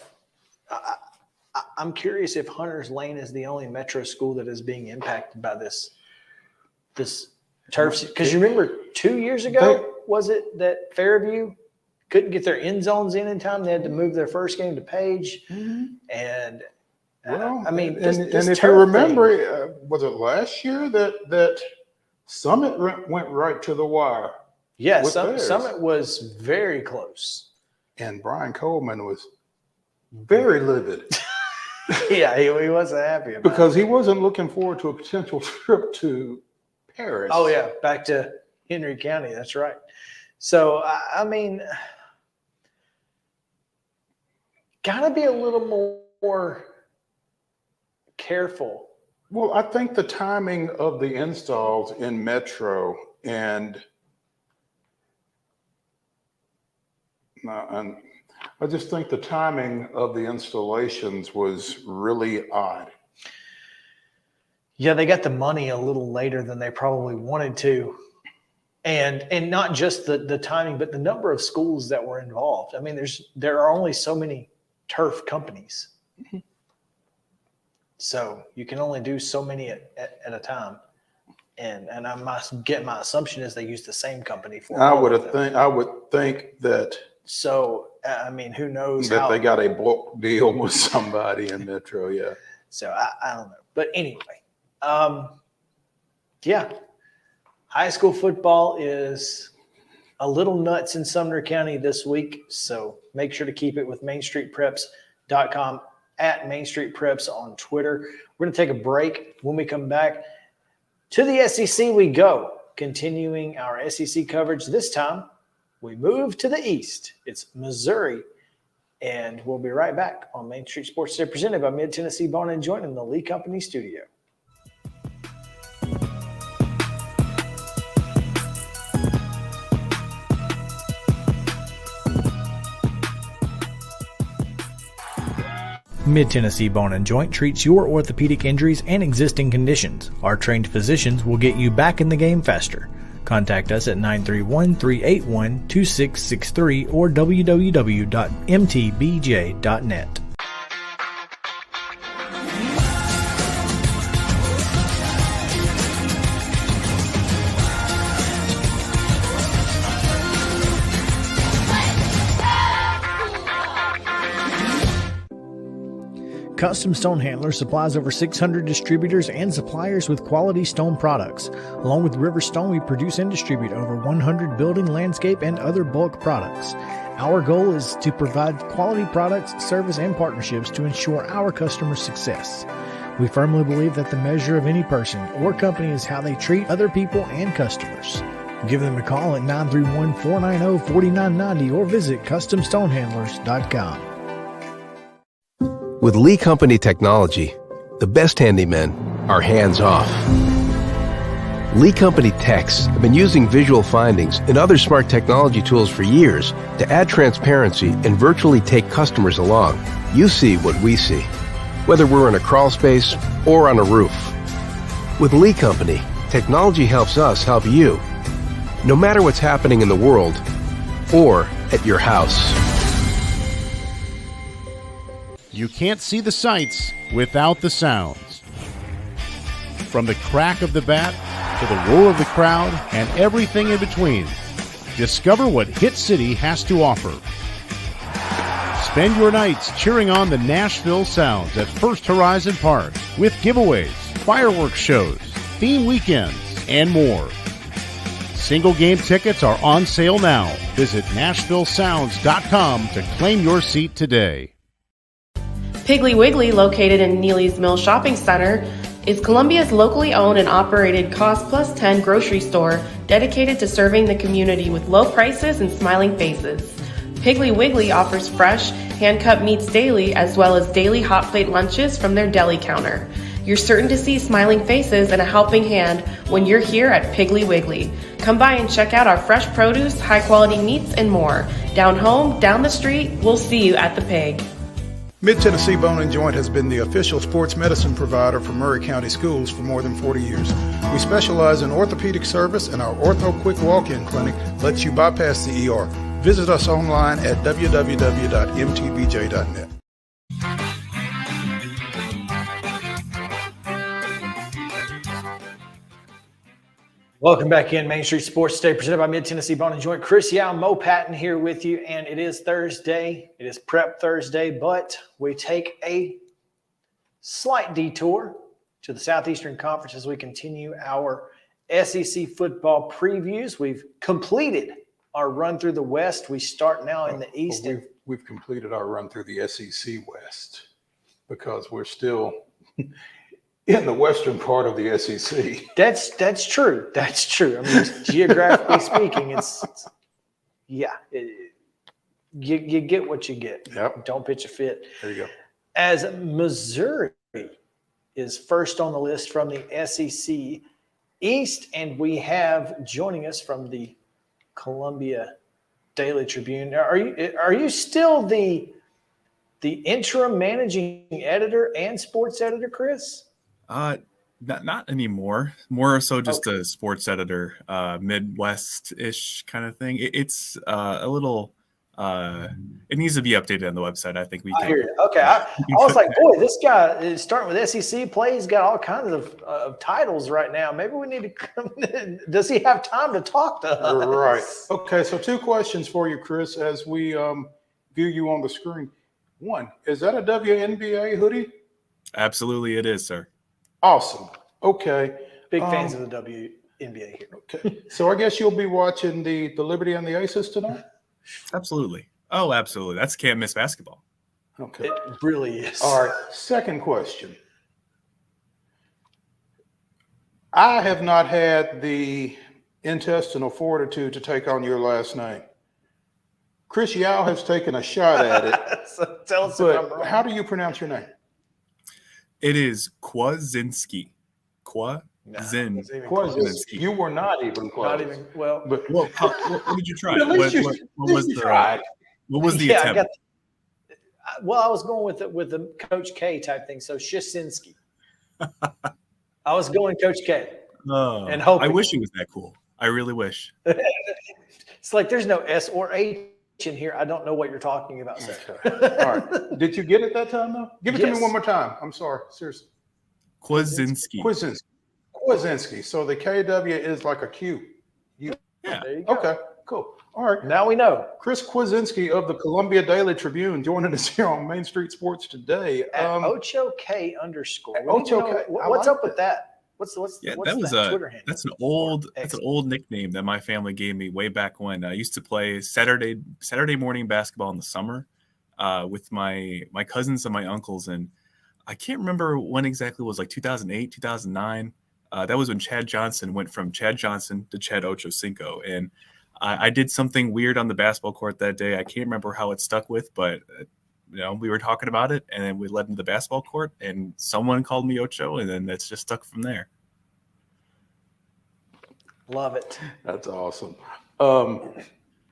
I'm curious if Hunter's Lane is the only metro school that is being impacted by this turf. Because you remember 2 years ago, was it that Fairview couldn't get their end zones in time? They had to move their first game to Page. Mm-hmm. And this if you remember, was it last year that Summit went right to the wire? Yes, Summit was very close. And Brian Coleman was very livid. Yeah, he wasn't happy about because he wasn't looking forward to a potential trip to Paris. Oh, yeah, back to Henry County. That's right. So, gotta be a little more careful. Well, I think the timing of the installs in Metro and I just think the timing of the installations was really odd. Yeah, they got the money a little later than they probably wanted to. And not just the timing, but the number of schools that were involved. I mean, there are only so many turf companies. Mm-hmm. So you can only do so many at a time. And my assumption is they use the same company for I would think that. So, who knows that they got a bulk deal with somebody in Metro, yeah. So I don't know. But anyway, yeah. High school football is a little nuts in Sumner County this week. So make sure to keep it with MainStreetPreps.com, at MainStreetPreps on Twitter. We're going to take a break. When we come back, to the SEC we go, continuing our SEC coverage. This time, we move to the east. It's Missouri. And we'll be right back on Main Street Sports Today, presented by Mid-Tennessee Bone & Joint in the Lee Company studio. Mid-Tennessee Bone & Joint treats your orthopedic injuries and existing conditions. Our trained physicians will get you back in the game faster. Contact us at 931-381-2663 or www.mtbj.net. Custom Stone Handler supplies over 600 distributors and suppliers with quality stone products. Along with River Stone, we produce and distribute over 100 building, landscape, and other bulk products. Our goal is to provide quality products, service, and partnerships to ensure our customers' success. We firmly believe that the measure of any person or company is how they treat other people and customers. Give them a call at 931-490-4990 or visit CustomStonehandlers.com. With Lee Company technology, the best handymen are hands-off. Lee Company techs have been using visual findings and other smart technology tools for years to add transparency and virtually take customers along. You see what we see. whether we're in a crawl space or on a roof. With Lee Company, technology helps us help you, no matter what's happening in the world or at your house. You can't see the sights without the sounds. From the crack of the bat to the roar of the crowd and everything in between, discover what Hit City has to offer. Spend your nights cheering on the Nashville Sounds at First Horizon Park with giveaways, fireworks shows, theme weekends, and more. Single game tickets are on sale now. Visit NashvilleSounds.com to claim your seat today. Piggly Wiggly, located in Neely's Mill Shopping Center, is Columbia's locally owned and operated Cost Plus 10 grocery store dedicated to serving the community with low prices and smiling faces. Piggly Wiggly offers fresh, hand-cut meats daily as well as daily hot plate lunches from their deli counter. You're certain to see smiling faces and a helping hand when you're here at Piggly Wiggly. Come by and check out our fresh produce, high-quality meats, and more. Down home, down the street, we'll see you at the Pig. Mid-Tennessee Bone & Joint has been the official sports medicine provider for Maury County Schools for more than 40 years. We specialize in orthopedic service, and our Ortho Quick Walk-In Clinic lets you bypass the ER. Visit us online at www.mtbj.net. Welcome back in Main Street Sports Today, presented by Mid-Tennessee Bone & Joint. Chris Yao, Mo Patton here with you, and it is Thursday. It is Prep Thursday, but we take a slight detour to the Southeastern Conference as we continue our SEC football previews. We've completed our run through the West. We start now in the East. Well, we've completed our run through the SEC West because we're still in the western part of the SEC. That's true. That's true. I mean, geographically speaking, you get what you get. Yep. Don't pitch a fit. There you go. As Missouri is first on the list from the SEC East, and we have joining us from the Columbia Daily Tribune. Are you still the interim managing editor and sports editor, Chris? Not anymore. More so just a sports editor, Midwest-ish kind of thing. It's a little. It needs to be updated on the website. I think we can. I hear you. Okay, I was like, boy, this guy is starting with SEC play. He's got all kinds of titles right now. Maybe we need to come. Does he have time to talk to us? Right. Okay, so two questions for you, Chris, as we view you on the screen. One, is that a WNBA hoodie? Absolutely, it is, sir. Awesome. Okay. Big fans of the WNBA here. Okay. So I guess you'll be watching the Liberty and the Aces tonight? Absolutely. Oh, absolutely. That's can't miss basketball. Okay. It really is. All right. Second question. I have not had the intestinal fortitude to take on your last name. Chris Yao has taken a shot at it. So tell us if I'm wrong. How do you pronounce your name? It is KWIECINSKI. KWIECINSKI. You were not even close. Not even well. But what did you try? At least What was the attempt? I was going with the Coach K type thing. So Shisinski. I was going Coach K. Oh, and hoping. I wish it was that cool. I really wish. It's like there's no S or H in here. I don't know what you're talking about, sir. All right. Did you get it that time, though? Give it to me one more time. I'm sorry. Seriously. KWIECINSKI. So the KW is like a Q. Yeah. There you go. Okay, cool. All right. Now we know. Chris KWIECINSKI of the Columbia Daily Tribune joining us here on Main Street Sports today. At OchoK_. OchoK. What's up with that? What's that Twitter handle? That's an old nickname that my family gave me way back when I used to play Saturday morning basketball in the summer with my cousins and my uncles, and I can't remember when exactly. It was like 2008, 2009. That was when Chad Johnson went from Chad Johnson to Chad Ochocinco, and I did something weird on the basketball court that day. I can't remember how it stuck with, but we were talking about it, and then we led into the basketball court, and someone called me Ocho, and then it's just stuck from there. Love it. That's awesome.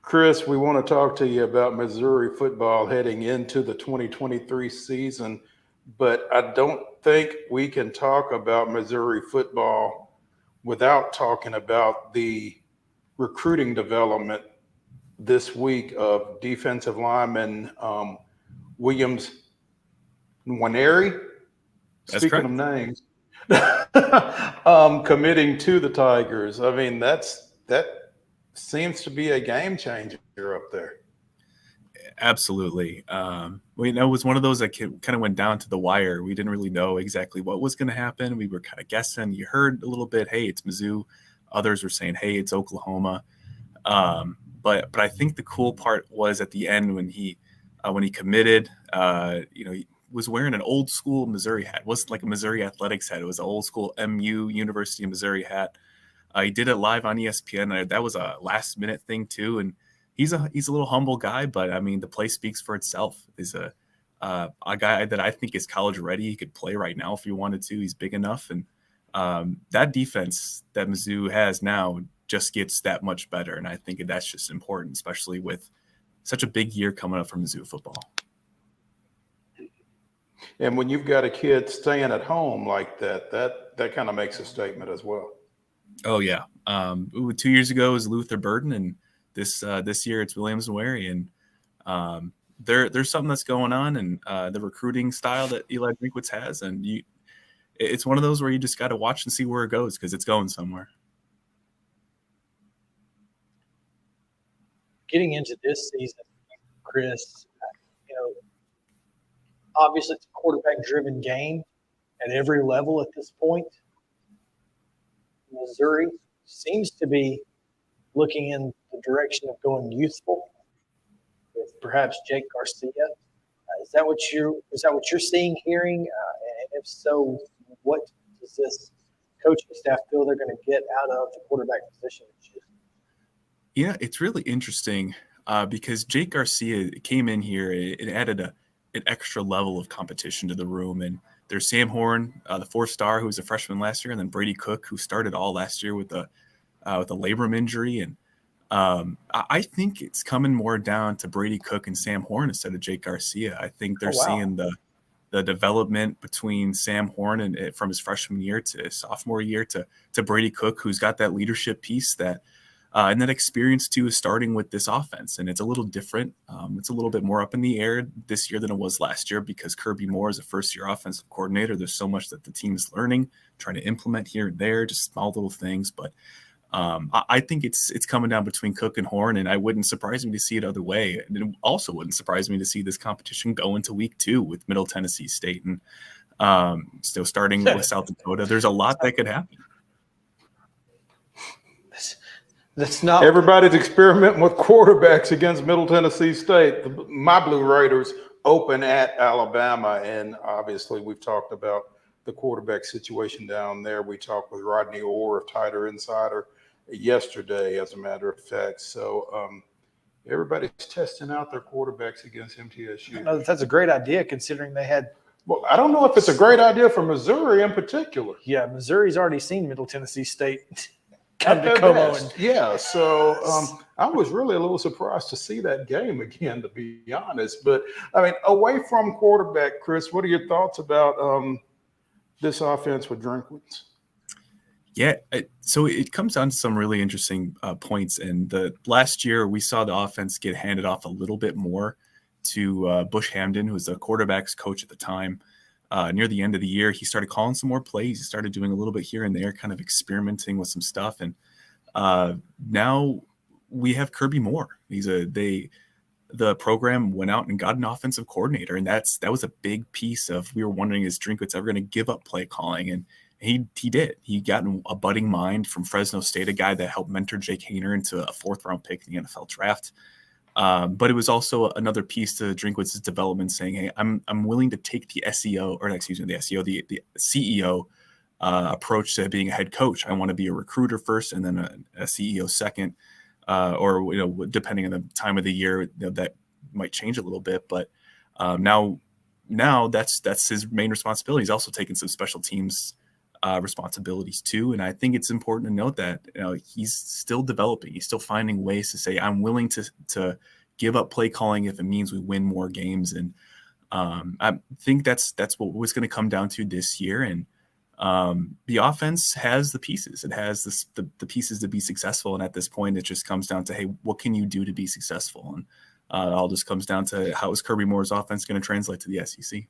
Chris, we want to talk to you about Missouri football heading into the 2023 season. but I don't think we can talk about Missouri football without talking about the recruiting development this week of defensive lineman Williams Nwaneri. Speaking of names, committing to the Tigers. I mean, that seems to be a game changer up there. Absolutely. It was one of those that kind of went down to the wire. We didn't really know exactly what was going to happen. We were kind of guessing. You heard a little bit, hey, it's Mizzou. Others were saying, hey, it's Oklahoma. But I think the cool part was at the end when he committed. He was wearing an old school Missouri hat. It wasn't like a Missouri Athletics hat. It was an old school MU University of Missouri hat. He did it live on ESPN. That was a last minute thing too. And he's a little humble guy, but I mean, the play speaks for itself. He's a guy that I think is college ready. He could play right now if he wanted to. He's big enough. And that defense that Mizzou has now just gets that much better. And I think that's just important, especially with such a big year coming up for Mizzou football. And when you've got a kid staying at home like that kind of makes a statement as well. Oh yeah. 2 years ago it was Luther Burden, and this year it's Williams Nwaneri. And there's something that's going on, and the recruiting style that Eli Drinkwitz has, and it's one of those where you just got to watch and see where it goes because it's going somewhere. Getting into this season, Chris, obviously it's a quarterback-driven game at every level at this point. Missouri seems to be looking in the direction of going youthful with perhaps Jake Garcia. Is that what you're seeing, hearing? And if so, what does this coaching staff feel they're going to get out of the quarterback position this year? Yeah, it's really interesting because Jake Garcia came in here. It added an extra level of competition to the room. And there's Sam Horn, the 4-star, who was a freshman last year, and then Brady Cook, who started all last year with a labrum injury. And I think it's coming more down to Brady Cook and Sam Horn instead of Jake Garcia. I think they're seeing the development between Sam Horn and from his freshman year to his sophomore year to Brady Cook, who's got that leadership piece that and that experience too is starting with this offense. And it's a little different. It's a little bit more up in the air this year than it was last year because Kirby Moore is a first-year offensive coordinator. There's so much that the team is learning, trying to implement here and there, just small little things. But I think it's coming down between Cook and Horn, and I wouldn't surprise me to see it other way. And it also wouldn't surprise me to see this competition go into week 2 with Middle Tennessee State and still starting with South Dakota. There's a lot that could happen. That's not everybody's experimenting with quarterbacks against Middle Tennessee State. My Blue Raiders open at Alabama, and obviously we've talked about the quarterback situation down there. We talked with Rodney Orr of Tighter Insider yesterday, as a matter of fact. So everybody's testing out their quarterbacks against MTSU. That's a great idea considering they had. Well, I don't know if it's a great idea for Missouri in particular. Yeah, Missouri's already seen Middle Tennessee State come to Como. Yeah, so I was really a little surprised to see that game again, to be honest. But, I mean, away from quarterback, Chris, what are your thoughts about this offense with Drinkwitz? Yeah, so it comes down to some really interesting points. And the last year we saw the offense get handed off a little bit more to Bush Hamden, who was the quarterback's coach at the time. Near the end of the year, he started calling some more plays. He started doing a little bit here and there, kind of experimenting with some stuff. And now we have Kirby Moore. The program went out and got an offensive coordinator, and that was a big piece of. We were wondering, is Drinkwitz ever going to give up play calling? And he did. He got a budding mind from Fresno State, a guy that helped mentor Jake Hayner into a 4th-round pick in the NFL draft. But it was also another piece to Drinkwitz's development, saying, "Hey, I'm willing to take the the CEO approach to being a head coach. I want to be a recruiter first, and then a CEO second, or depending on the time of the year, that might change a little bit. But now that's his main responsibility. He's also taking some special teams responsibilities too, and I think it's important to note that he's still developing. He's still finding ways to say, I'm willing to give up play calling if it means we win more games. And I think that's what was going to come down to this year. And the offense has the pieces. It has the pieces to be successful. And at this point, it just comes down to, hey, what can you do to be successful? And it all just comes down to how is Kirby Moore's offense going to translate to the SEC?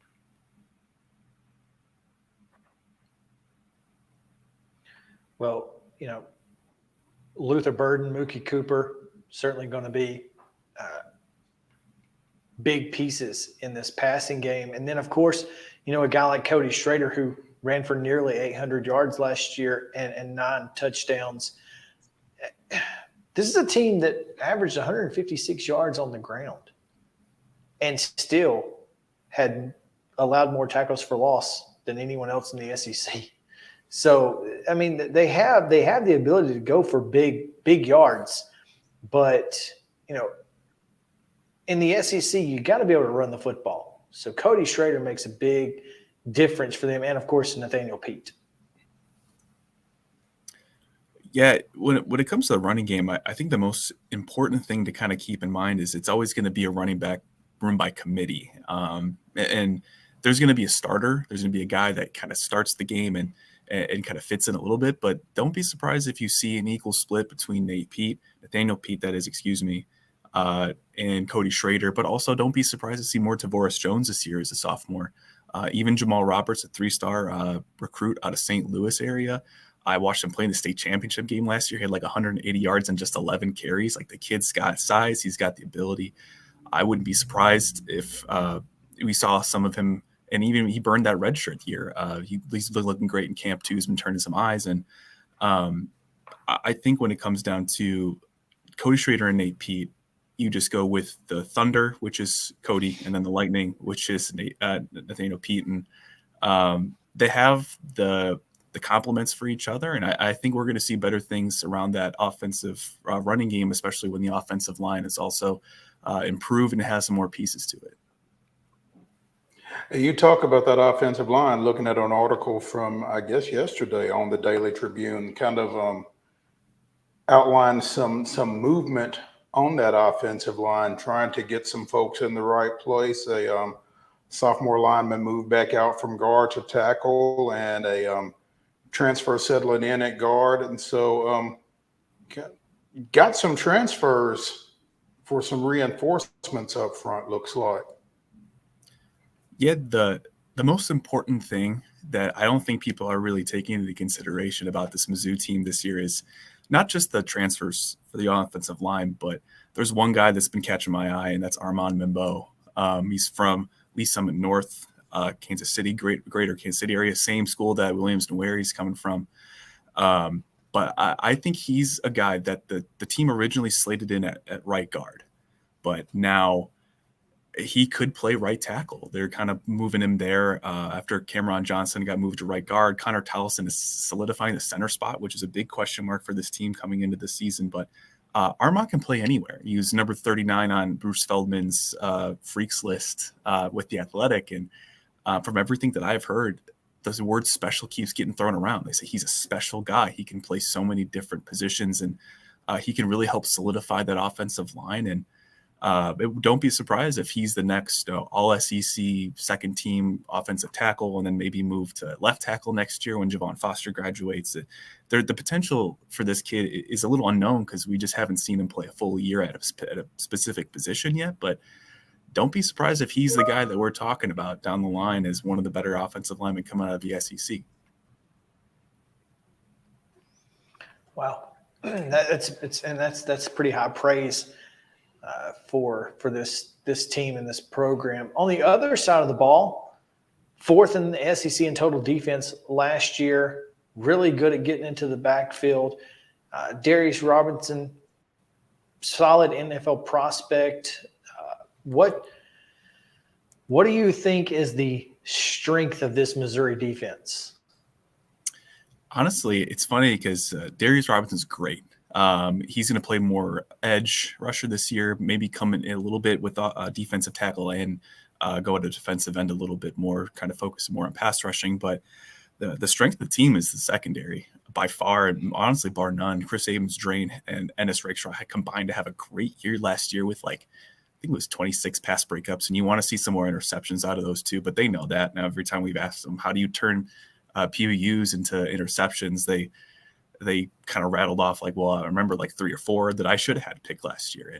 Well, Luther Burden, Mookie Cooper, certainly going to be big pieces in this passing game. And then, of course, a guy like Cody Schrader, who ran for nearly 800 yards last year and 9 touchdowns. This is a team that averaged 156 yards on the ground and still had allowed more tackles for loss than anyone else in the SEC. So, I mean, they have the ability to go for big yards, but, in the SEC, you got to be able to run the football. So Cody Schrader makes a big difference for them, and of course Nathaniel Pete. Yeah, when it comes to the running game, I think the most important thing to kind of keep in mind is it's always going to be a running back room by committee, and there's going to be a starter. There's going to be a guy that kind of starts the game and kind of fits in a little bit. But don't be surprised if you see an equal split between Nathaniel Pete, and Cody Schrader. But also don't be surprised to see more Tavoris Jones this year as a sophomore. Even Jamal Roberts, a 3-star recruit out of St. Louis area. I watched him play in the state championship game last year. He had like 180 yards and just 11 carries. Like, the kid's got size. He's got the ability. I wouldn't be surprised if we saw some of him. And even he burned that redshirt year. He's been looking great in camp too. He's been turning some eyes. And I think when it comes down to Cody Schrader and Nate Pete, you just go with the Thunder, which is Cody, and then the Lightning, which is Nathaniel Pete. And they have the compliments for each other. And I think we're going to see better things around that offensive running game, especially when the offensive line is also improved and has some more pieces to it. You talk about that offensive line, looking at an article from, I guess, yesterday on the Daily Tribune, kind of outlined some movement on that offensive line, trying to get some folks in the right place. A sophomore lineman moved back out from guard to tackle, and a transfer settling in at guard. And so got some transfers for some reinforcements up front, looks like. Yeah, the most important thing that I don't think people are really taking into consideration about this Mizzou team this year is not just the transfers for the offensive line, but there's one guy that's been catching my eye, and that's Armand Mimbeau. He's from Lee Summit North, Kansas City, greater Kansas City area, same school that Williams Nwaneri's coming from. But I think he's a guy that the team originally slated in at right guard, but now he could play right tackle. They're kind of moving him there after Cameron Johnson got moved to right guard. Connor Towson is solidifying the center spot, which is a big question mark for this team coming into this season. But Armand can play anywhere. He was number 39 on Bruce Feldman's freaks list with the Athletic. And from everything that I've heard, the word special keeps getting thrown around. They say he's a special guy. He can play so many different positions, and he can really help solidify that offensive line. And don't be surprised if he's the next all-SEC second-team offensive tackle, and then maybe move to left tackle next year when Javon Foster graduates. The potential for this kid is a little unknown because we just haven't seen him play a full year at a specific position yet. But don't be surprised if he's the guy that we're talking about down the line as one of the better offensive linemen coming out of the SEC. Wow, that's pretty high praise for this team and this program. On the other side of the ball, fourth in the SEC in total defense last year, really good at getting into the backfield. Darius Robinson, solid NFL prospect. What do you think is the strength of this Missouri defense? Honestly, it's funny because Darius Robinson's great. He's going to play more edge rusher this year, maybe come in a little bit with a defensive tackle and go at a defensive end a little bit more, kind of focus more on pass rushing. But the strength of the team is the secondary by far, and honestly, bar none. Chris Abrams, Drain, and Ennis Rakestraw had combined to have a great year last year with like think it was 26 pass breakups, and you want to see some more interceptions out of those two. But they know that now. Every time we've asked them, how do you turn PBUs into interceptions, they kind of rattled off like, well, I remember like 3 or 4 that I should have had picked last year.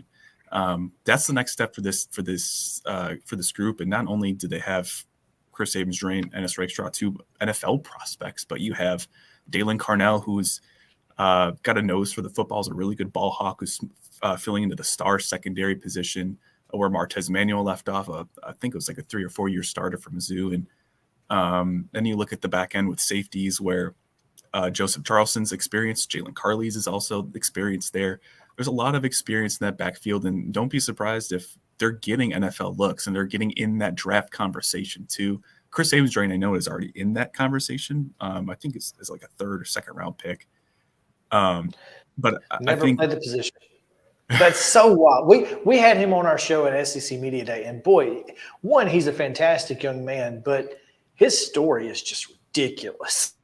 And that's the next step for this group. And not only do they have Chris Abrams-Drain, Ennis Rakestraw, 2 NFL prospects, but you have Dalen Carnell, who's got a nose for the football, is a really good ball hawk, who's filling into the star secondary position where Martez Manuel left off. I think it was like a 3 or 4 year starter from Mizzou. And then you look at the back end with safeties where Joseph Charleston's experience, Jalen Carley's is also experienced there. There's a lot of experience in that backfield, and don't be surprised if they're getting NFL looks and they're getting in that draft conversation too. Chris Abrams-Drain, I know, is already in that conversation. I think it's like a 3rd or 2nd round pick. But Never I think played the position. That's so wild. We had him on our show at SEC Media Day, and boy, one, he's a fantastic young man, but his story is just ridiculous.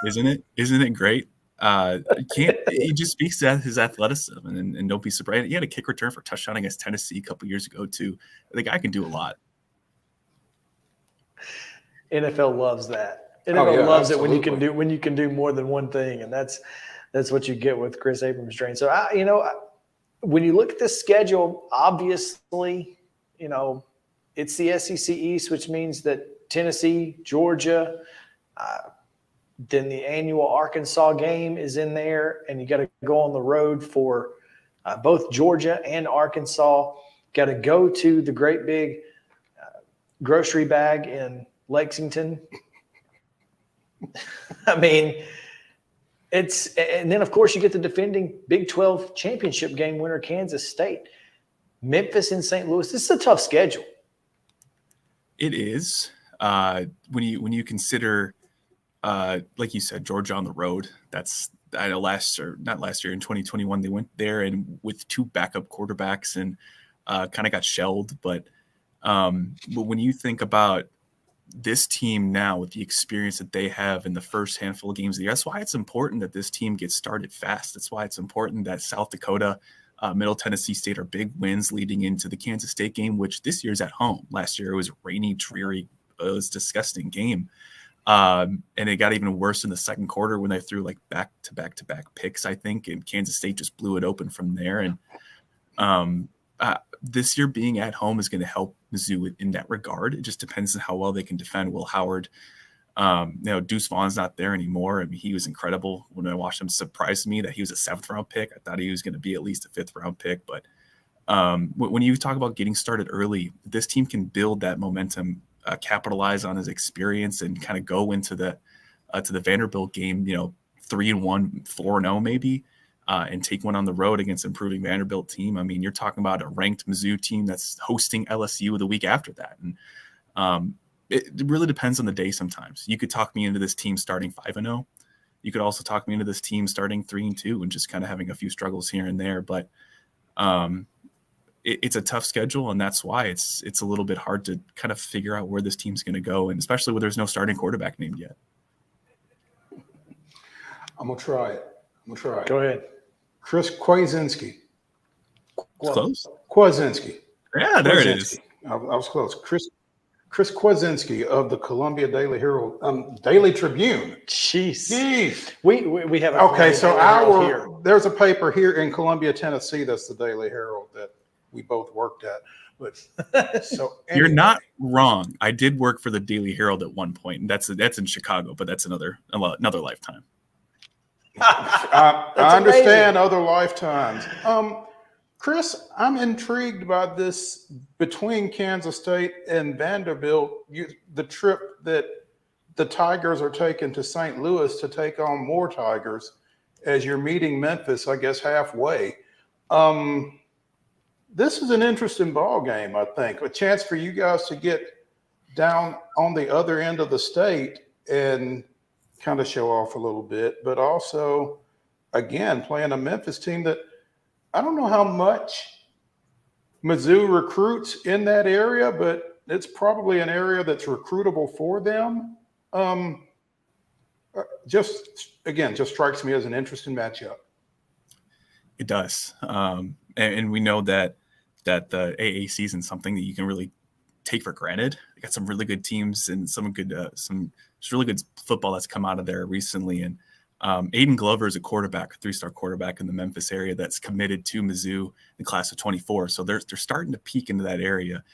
Isn't it great? He just speaks to his athleticism, and don't be surprised. He had a kick return for touchdown against Tennessee a couple years ago too. The guy can do a lot. NFL loves that. NFL loves it when you can do more than one thing, and that's what you get with Chris Abrams-Drain. So when you look at the schedule, obviously, it's the SEC East, which means that Tennessee, Georgia, then the annual Arkansas game is in there, and you got to go on the road for both Georgia and Arkansas. Got to go to the great big grocery bag in Lexington. I mean, and then of course you get the defending Big 12 championship game winner, Kansas State, Memphis, and St. Louis. This is a tough schedule. It is. When you consider, like you said, Georgia on the road. I know not last year in 2021 they went there and with 2 backup quarterbacks and kind of got shelled. But when you think about this team now with the experience that they have in the first handful of games of the year, that's why it's important that this team gets started fast. That's why it's important that South Dakota, Middle Tennessee State are big wins leading into the Kansas State game, which this year's at home. Last year it was rainy, dreary, it was a disgusting game. And it got even worse in the second quarter when they threw like back-to-back picks, I think, and Kansas State just blew it open from there. And this year being at home is going to help Mizzou in that regard. It just depends on how well they can defend. Will Howard, Deuce Vaughn's not there anymore. I mean, he was incredible. When I watched him, surprised me that he was a 7th round pick. I thought he was going to be at least a 5th round pick. But when you talk about getting started early, this team can build that momentum, capitalize on his experience, and kind of go into the Vanderbilt game, 3-1, 4-0 maybe, and take one on the road against improving Vanderbilt team. I mean, you're talking about a ranked Mizzou team that's hosting LSU the week after that. And it really depends on the day sometimes. You could talk me into this team starting 5-0. You could also talk me into this team starting 3-2 and just kind of having a few struggles here and there. But it's a tough schedule, and that's why it's a little bit hard to kind of figure out where this team's going to go, and especially when there's no starting quarterback named yet. I'm going to try it. Go ahead. Chris KWIECINSKI. Close? KWIECINSKI. Yeah, there it is. I was close. Chris KWIECINSKI of the Columbia Daily Herald, Daily Tribune. Jeez. We have there's a paper here in Columbia, Tennessee, that's the Daily Herald that we both worked at. But so anyway. You're not wrong. I did work for the Daily Herald at one point, and that's in Chicago, but that's another lifetime. I understand other lifetimes. Chris, I'm intrigued by this between Kansas State and Vanderbilt, the trip that the Tigers are taking to St. Louis to take on more Tigers as you're meeting Memphis, I guess, halfway. This is an interesting ball game, I think. A chance for you guys to get down on the other end of the state and kind of show off a little bit, but also, again, playing a Memphis team that I don't know how much Mizzou recruits in that area, but it's probably an area that's recruitable for them. Just strikes me as an interesting matchup. It does. And we know that that the AA season is something that you can really take for granted. They got some really good teams and some really good football that's come out of there recently. And Aiden Glover is a quarterback, a 3-star quarterback in the Memphis area that's committed to Mizzou in the class of 24. So they're starting to peek into that area.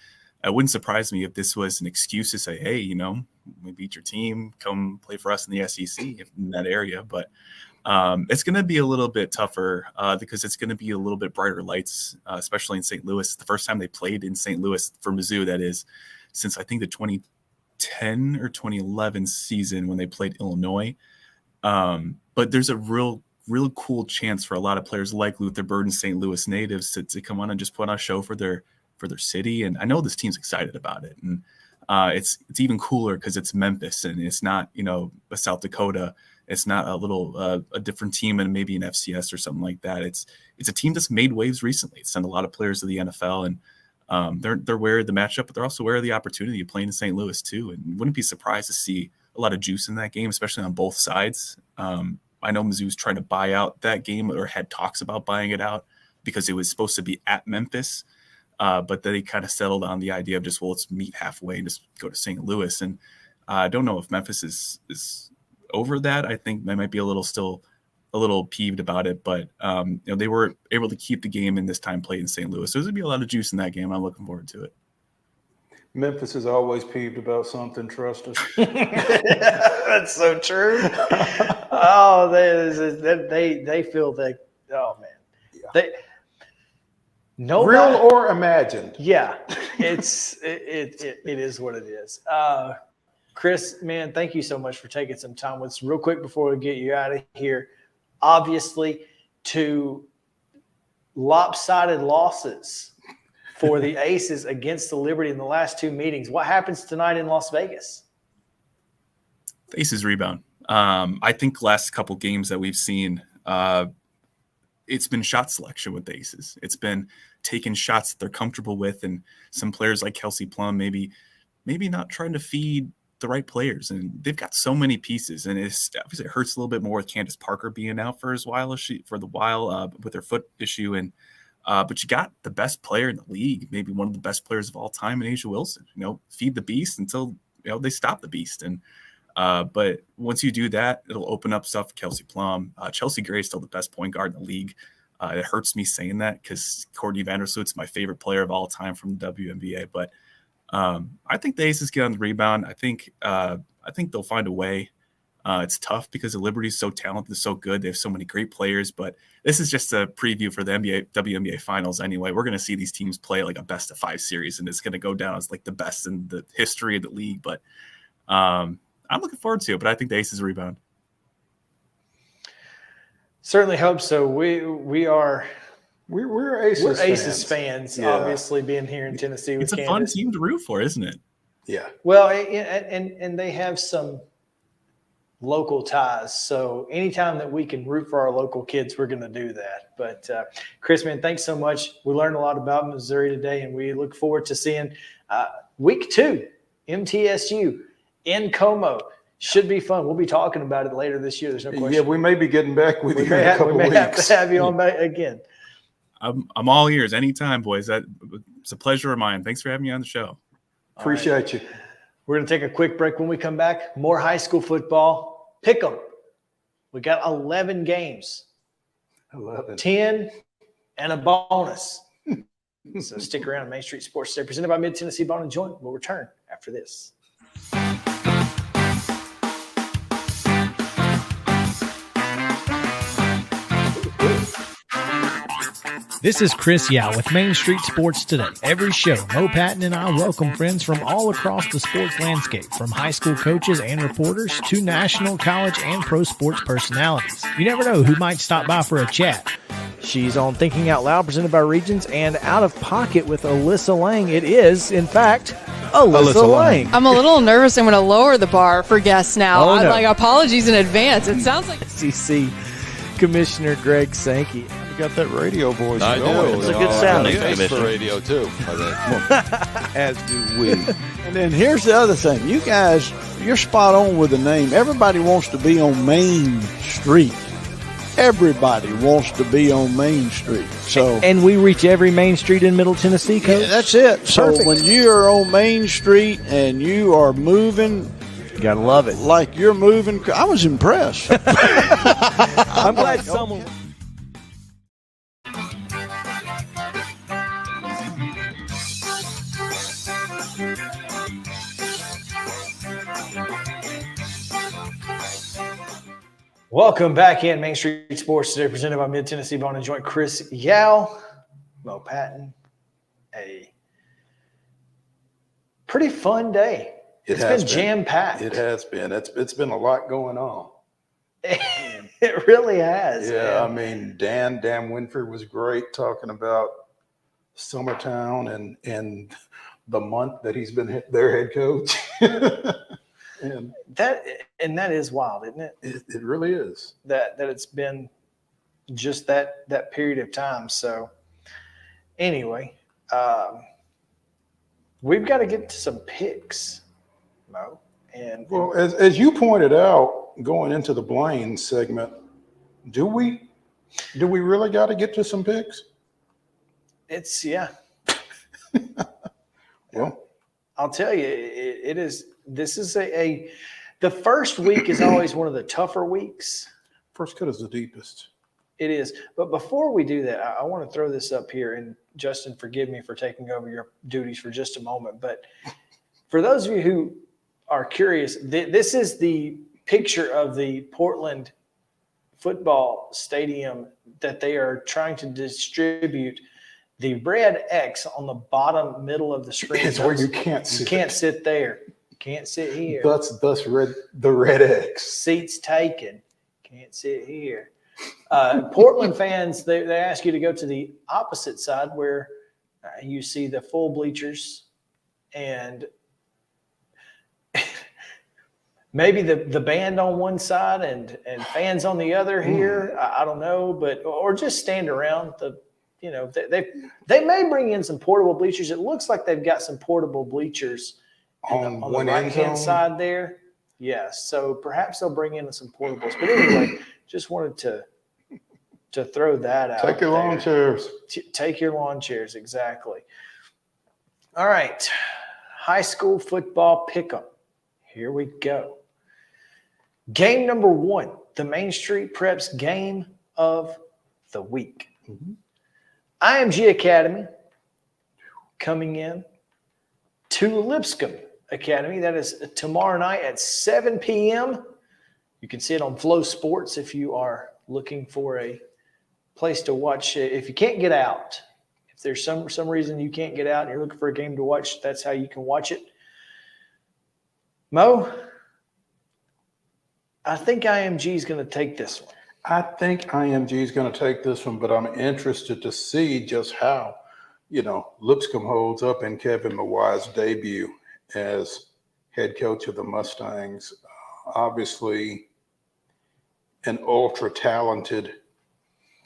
It wouldn't surprise me if this was an excuse to say, hey, you know, we beat your team, come play for us in the SEC in that area. But it's going to be a little bit tougher because it's going to be a little bit brighter lights, especially in St. Louis. It's the first time they played in St. Louis for Mizzou, that is, since I think the 2010 or 2011 season when they played Illinois. But there's a real cool chance for a lot of players like Luther Burden, St. Louis natives, to come on and just put on a show for their city. And I know this team's excited about it. And it's even cooler because it's Memphis and it's not, you know, a South Dakota. It's not a different team and maybe an FCS or something like that. It's a team that's made waves recently. It's sent a lot of players to the NFL, and they're aware of the matchup, but they're also aware of the opportunity of playing in St. Louis too. And wouldn't be surprised to see a lot of juice in that game, especially on both sides. I know Mizzou's trying to buy out that game or had talks about buying it out because it was supposed to be at Memphis. But they kind of settled on the idea of just, well, let's meet halfway and just go to St. Louis. And I don't know if Memphis is over that. I think they might be still a little peeved about it, but you know, they were able to keep the game in this time played in St. Louis. So there's gonna be a lot of juice in that game. I'm looking forward to it. Memphis is always peeved about something, trust us. That's so true. Oh, they feel that. Oh man, yeah. Real or imagined? Yeah, it is what it is. Chris, man, thank you so much for taking some time with us. Real quick before we get you out of here, obviously, 2 lopsided losses for the Aces against the Liberty in the last 2 meetings. What happens tonight in Las Vegas? The Aces rebound. I think last couple games that we've seen, it's been shot selection with the Aces. It's been taking shots that they're comfortable with, and some players like Kelsey Plum maybe not trying to feed the right players. And they've got so many pieces, and it hurts a little bit more with Candace Parker being out for the while with her foot issue. And but you got the best player in the league, maybe one of the best players of all time, in Asia Wilson. You know, feed the beast until they stop the beast. And but once you do that, it'll open up stuff for Kelsey Plum. Chelsea Gray is still the best point guard in the league. It hurts me saying that because Courtney Vandersloot's my favorite player of all time from the WNBA. But I think the Aces get on the rebound. I think they'll find a way. It's tough because the Liberty's so talented, so good. They have so many great players. But this is just a preview for the WNBA finals anyway. We're going to see these teams play like a best-of-5 series, and it's going to go down as like the best in the history of the league. But I'm looking forward to it, but I think the Aces rebound. Certainly hope so. We're Aces fans, yeah. Obviously being here in Tennessee. It's a fun team to root for, isn't it? Yeah. Well, and they have some local ties. So anytime that we can root for our local kids, we're going to do that. But Chris, man, thanks so much. We learned a lot about Missouri today, and we look forward to seeing week 2, MTSU in Como. Should be fun. We'll be talking about it later this year. There's no question. Yeah, we may be getting back with you in a couple weeks. We may have to have you on back again. I'm all ears anytime, boys. It's a pleasure of mine. Thanks for having me on the show. Appreciate you. We're going to take a quick break. When we come back, more high school football. Pick 'em. We got 11 games. 11. 10 and a bonus. So stick around. Main Street Sports Today, presented by Mid-Tennessee Bone & Joint. We'll return after this. This is Chris Yao with Main Street Sports Today. Every show, Mo Patton and I welcome friends from all across the sports landscape, from high school coaches and reporters to national, college, and pro sports personalities. You never know who might stop by for a chat. She's on Thinking Out Loud, presented by Regions, and Out of Pocket with Alyssa Lang. It is, in fact, Alyssa Lang. I'm a little nervous. I'm going to lower the bar for guests now. Oh, no. Like, apologies in advance. It sounds like SEC Commissioner Greg Sankey. You got that radio voice. I do. It's a good sound. Thanks for radio too. As do we. And then here's the other thing. You guys, you're spot on with the name. Everybody wants to be on Main Street. everybody wants to be on Main Street. So And we reach every main street in Middle Tennessee, Coach. yeah, that's it. So Perfect. when you are on Main Street and you are moving, You gotta love it. like you're moving, I was impressed. I'm glad someone. Welcome back in Main Street Sports today, presented by Mid Tennessee Bone and Joint. Chris Yao, Mo Patton. A pretty fun day. It's been jam-packed. It has been. It's been a lot going on. It really has. Yeah, man. I mean, Dan WINFREE was great talking about Summertown and the month that he's been their head coach. and that is wild, isn't it? It really is. That it's been just that period of time. So anyway, we've got to get to some picks, Mo. And Well, as you pointed out, going into the Blaine segment, do we really got to get to some picks? it's yeah. Well, I'll tell you, it is. This is the first week is always one of the tougher weeks. first cut is the deepest. It is. But before we do that, I want to throw this up here. And Justin, forgive me for taking over your duties for just a moment. But for those of you who are curious, this is the picture of the Portland football stadium that they are trying to distribute. The red X on the bottom middle of the screen. It's where you can't sit. You can't sit there. You can't sit here. Thus the red X. Seats taken. Can't sit here. Portland fans, they ask you to go to the opposite side where you see the full bleachers and maybe the band on one side and fans on the other here. I don't know, or just stand around they may bring in some portable bleachers. It looks like they've got some portable bleachers on the right-hand side there. Yes, so perhaps they'll bring in some portables. But anyway, just wanted to throw that out. Take your lawn chairs. Take your lawn chairs, exactly. All right, high school football pickup. Here we go. Game number 1, the Main Street Preps game of the week. Mm-hmm. IMG Academy coming in to Lipscomb Academy. That is tomorrow night at 7 p.m. You can see it on Flow Sports if you are looking for a place to watch. If you can't get out, if there's some reason you can't get out and you're looking for a game to watch, that's how you can watch it. Mo, I think IMG is going to take this one. I think IMG is going to take this one, but I'm interested to see just how, Lipscomb holds up in Kevin Mawai's debut as head coach of the Mustangs. Obviously, an ultra-talented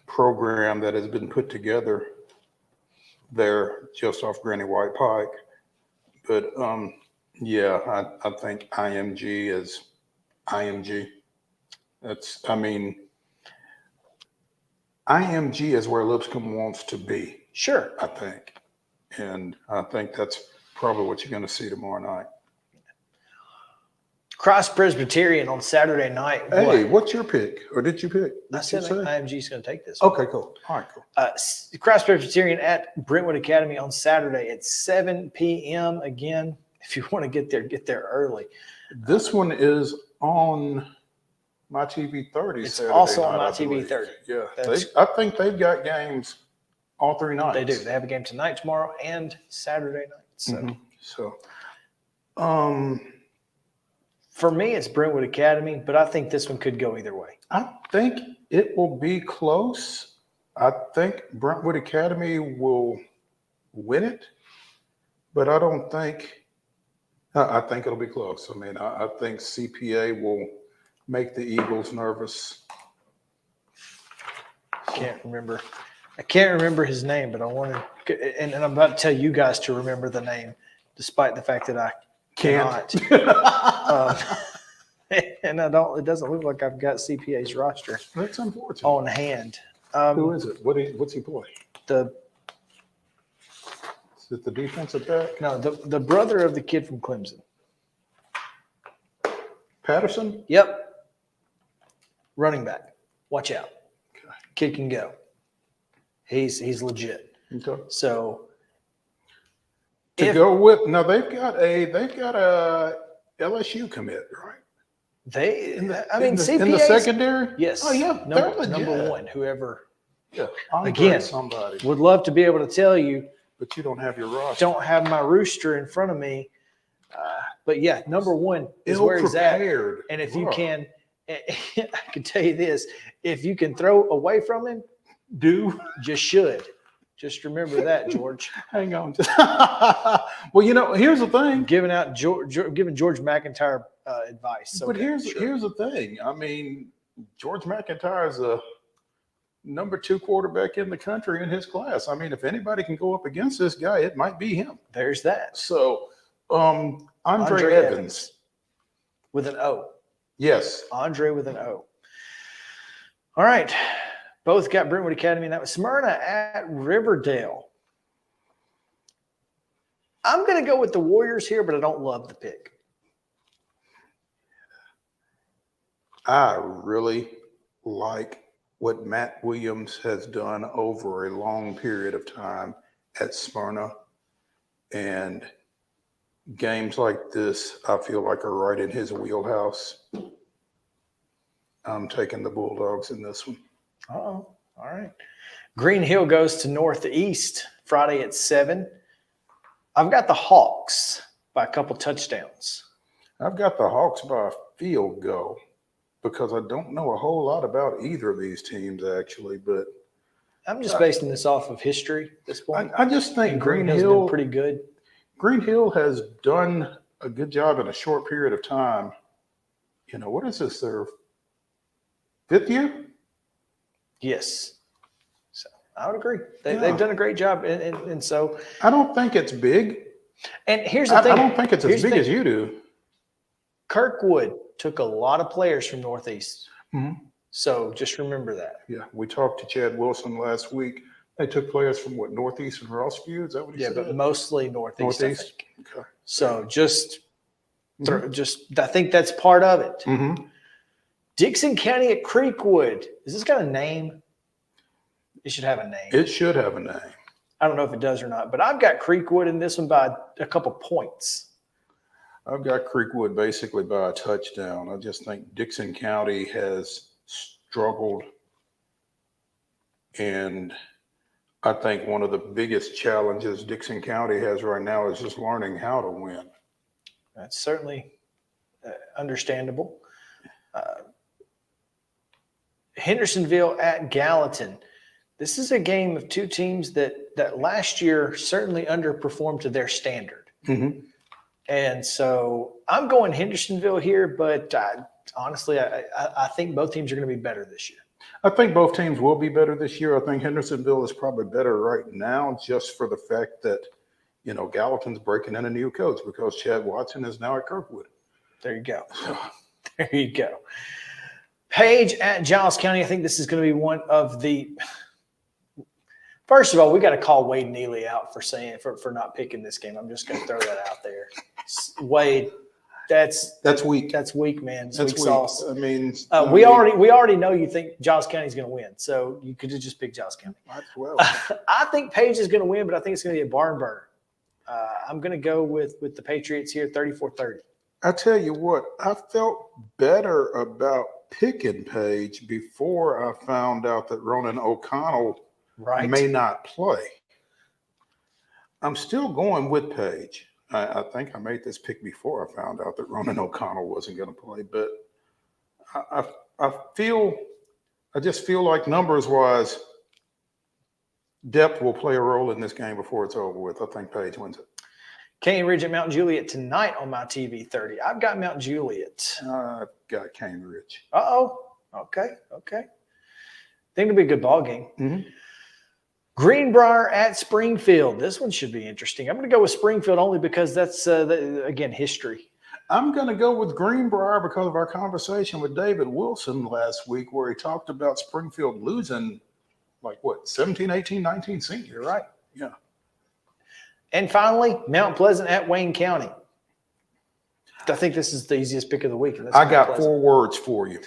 program that has been put together there just off Granny White Pike. But, I think IMG is IMG. IMG is where Lipscomb wants to be. Sure. I think. And I think that's probably what you're going to see tomorrow night. Cross Presbyterian on Saturday night. Hey, what's your pick? Or did you pick? I said IMG is going to take this. Okay, cool. All right, cool. Cross Presbyterian at Brentwood Academy on Saturday at 7 p.m. Again, if you want to get there early. This one is on My TV 30. It's Saturday also on night, My I TV believe. 30. Yeah, That's- I think they've got games all 3 nights. They do. They have a game tonight, tomorrow, and Saturday night. So, for me, it's Brentwood Academy, but I think this one could go either way. I think it will be close. I think Brentwood Academy will win it, but I don't think. I think it'll be close. I mean, I think CPA will make the Eagles nervous. I can't remember his name, but I want to, and I'm about to tell you guys to remember the name, despite the fact that I cannot. And it doesn't look like I've got CPA's roster That's unfortunate. on hand. Who is it? What's he play? Is it the defensive back? No, the brother of the kid from Clemson. Patterson? Yep. Running back. Watch out. Okay. Kid can go. He's legit. Okay. So they've got a LSU commit, right? In the secondary? Yes. Oh yeah, number one, whoever. Yeah. Again, somebody. Would love to be able to tell you, but you don't have your roster. Don't have my rooster in front of me. But yeah, number one is where he's at. And if you can, I can tell you this: if you can throw away from him, just should. Just remember that, George. Hang on. Well, here's the thing: giving George McIntyre advice. So but here's the thing. I mean, George McIntyre is a number 2 quarterback in the country in his class. I mean, if anybody can go up against this guy, it might be him. There's that. So, Andre Evans with an O. Yes, Andre with an O. All right. Both got Brentwood Academy, and that was Smyrna at Riverdale. I'm going to go with the Warriors here, but I don't love the pick. I really like what Matt Williams has done over a long period of time at Smyrna. And games like this, I feel like are right in his wheelhouse. I'm taking the Bulldogs in this one. Uh-oh. All right. Green Hill goes to Northeast Friday at 7. I've got the Hawks by a couple touchdowns. I've got the Hawks by a field goal because I don't know a whole lot about either of these teams, actually. But I'm just basing this off of history at this point. I just think Green Hill's Hill been pretty good. Green Hill has done a good job in a short period of time. What is this? Their 5th year? Yes. So I would agree. They've done a great job. And so I don't think it's big. And here's the thing. I don't think it's as big as you do. Kirkwood took a lot of players from Northeast. Mm-hmm. So just remember that. Yeah. We talked to Chad Wilson last week. They took players from Northeast and Rossview? Is that what he said? Yeah, but mostly Northeast. I think. Okay. So I think that's part of it. Mm-hmm. Dixon County at Creekwood. Is this got a name? It should have a name. It should have a name. I don't know if it does or not, but I've got Creekwood in this one by a couple points. I've got Creekwood basically by a touchdown. I just think Dixon County has struggled. And I think one of the biggest challenges Dixon County has right now is just learning how to win. That's certainly understandable. Hendersonville at Gallatin. This is a game of two teams that last year certainly underperformed to their standard. Mm-hmm. And so I'm going Hendersonville here, but honestly, I think both teams are going to be better this year. I think both teams will be better this year. I think Hendersonville is probably better right now just for the fact that, Gallatin's breaking in a new coach because Chad Watson is now at Kirkwood. There you go. There you go. Page at Giles County. I think this is going to be one of the – first of all, we got to call Wade Neely out for not picking this game. I'm just going to throw that out there. Wade, that's weak. That's weak, man. That's weak. Sauce. I mean, we already know you think Giles County is going to win, so you could just pick Giles County. Well. I think Page is going to win, but I think it's going to be a barn burner. I'm going to go with the Patriots here, 34-30. I tell you what, I felt better about picking Page before I found out that Ronan O'Connell may not play. I'm still going with Page. I think I made this pick before I found out that Ronan O'Connell wasn't going to play, but I just feel like numbers-wise, depth will play a role in this game before it's over with. I think Page wins it. Cane Ridge at Mount Juliet tonight on my TV 30. I've got Mount Juliet. I've got Cane Ridge. Uh-oh. Okay. Think it'll be a good ball game. Mm-hmm. Greenbrier at Springfield. This one should be interesting. I'm going to go with Springfield only because that's, again, history. I'm going to go with Greenbrier because of our conversation with David Wilson last week, where he talked about Springfield losing, 17, 18, 19 seniors. You're right. Yeah. And finally, Mount Pleasant at Wayne County. I think this is the easiest pick of the week. I got 4 words for you.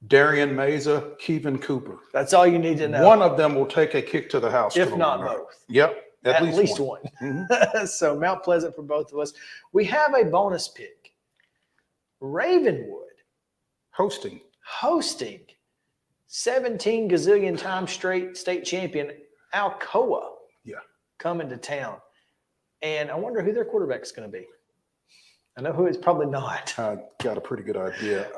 Darian Meza, Kevin Cooper. That's all you need to know. One of them will take a kick to the house. If not both. Yep. At least one. Mm-hmm. So Mount Pleasant for both of us. We have a bonus pick. Ravenwood. Hosting 17 gazillion times straight state champion Alcoa. Yeah. Coming to town. And I wonder who their quarterback is going to be. I know who it's probably not. I got a pretty good idea.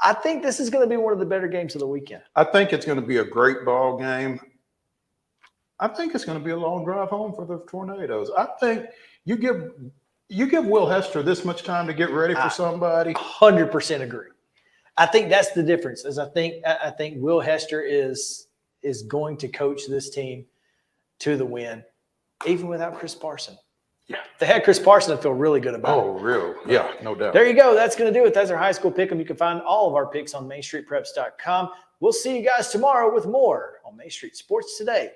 I think this is going to be one of the better games of the weekend. I think it's going to be a great ball game. I think it's going to be a long drive home for the Tornadoes. I think you give Will Hester this much time to get ready for somebody. 100% agree. I think that's the difference. I think Will Hester is going to coach this team to the win, even without Chris Parson. Yeah. If they had Chris Parson, I feel really good about it. Oh, real? Yeah, no doubt. There you go. That's going to do it. That's our high school pick 'em. You can find all of our picks on MainStreetPreps.com. We'll see you guys tomorrow with more on Main Street Sports Today.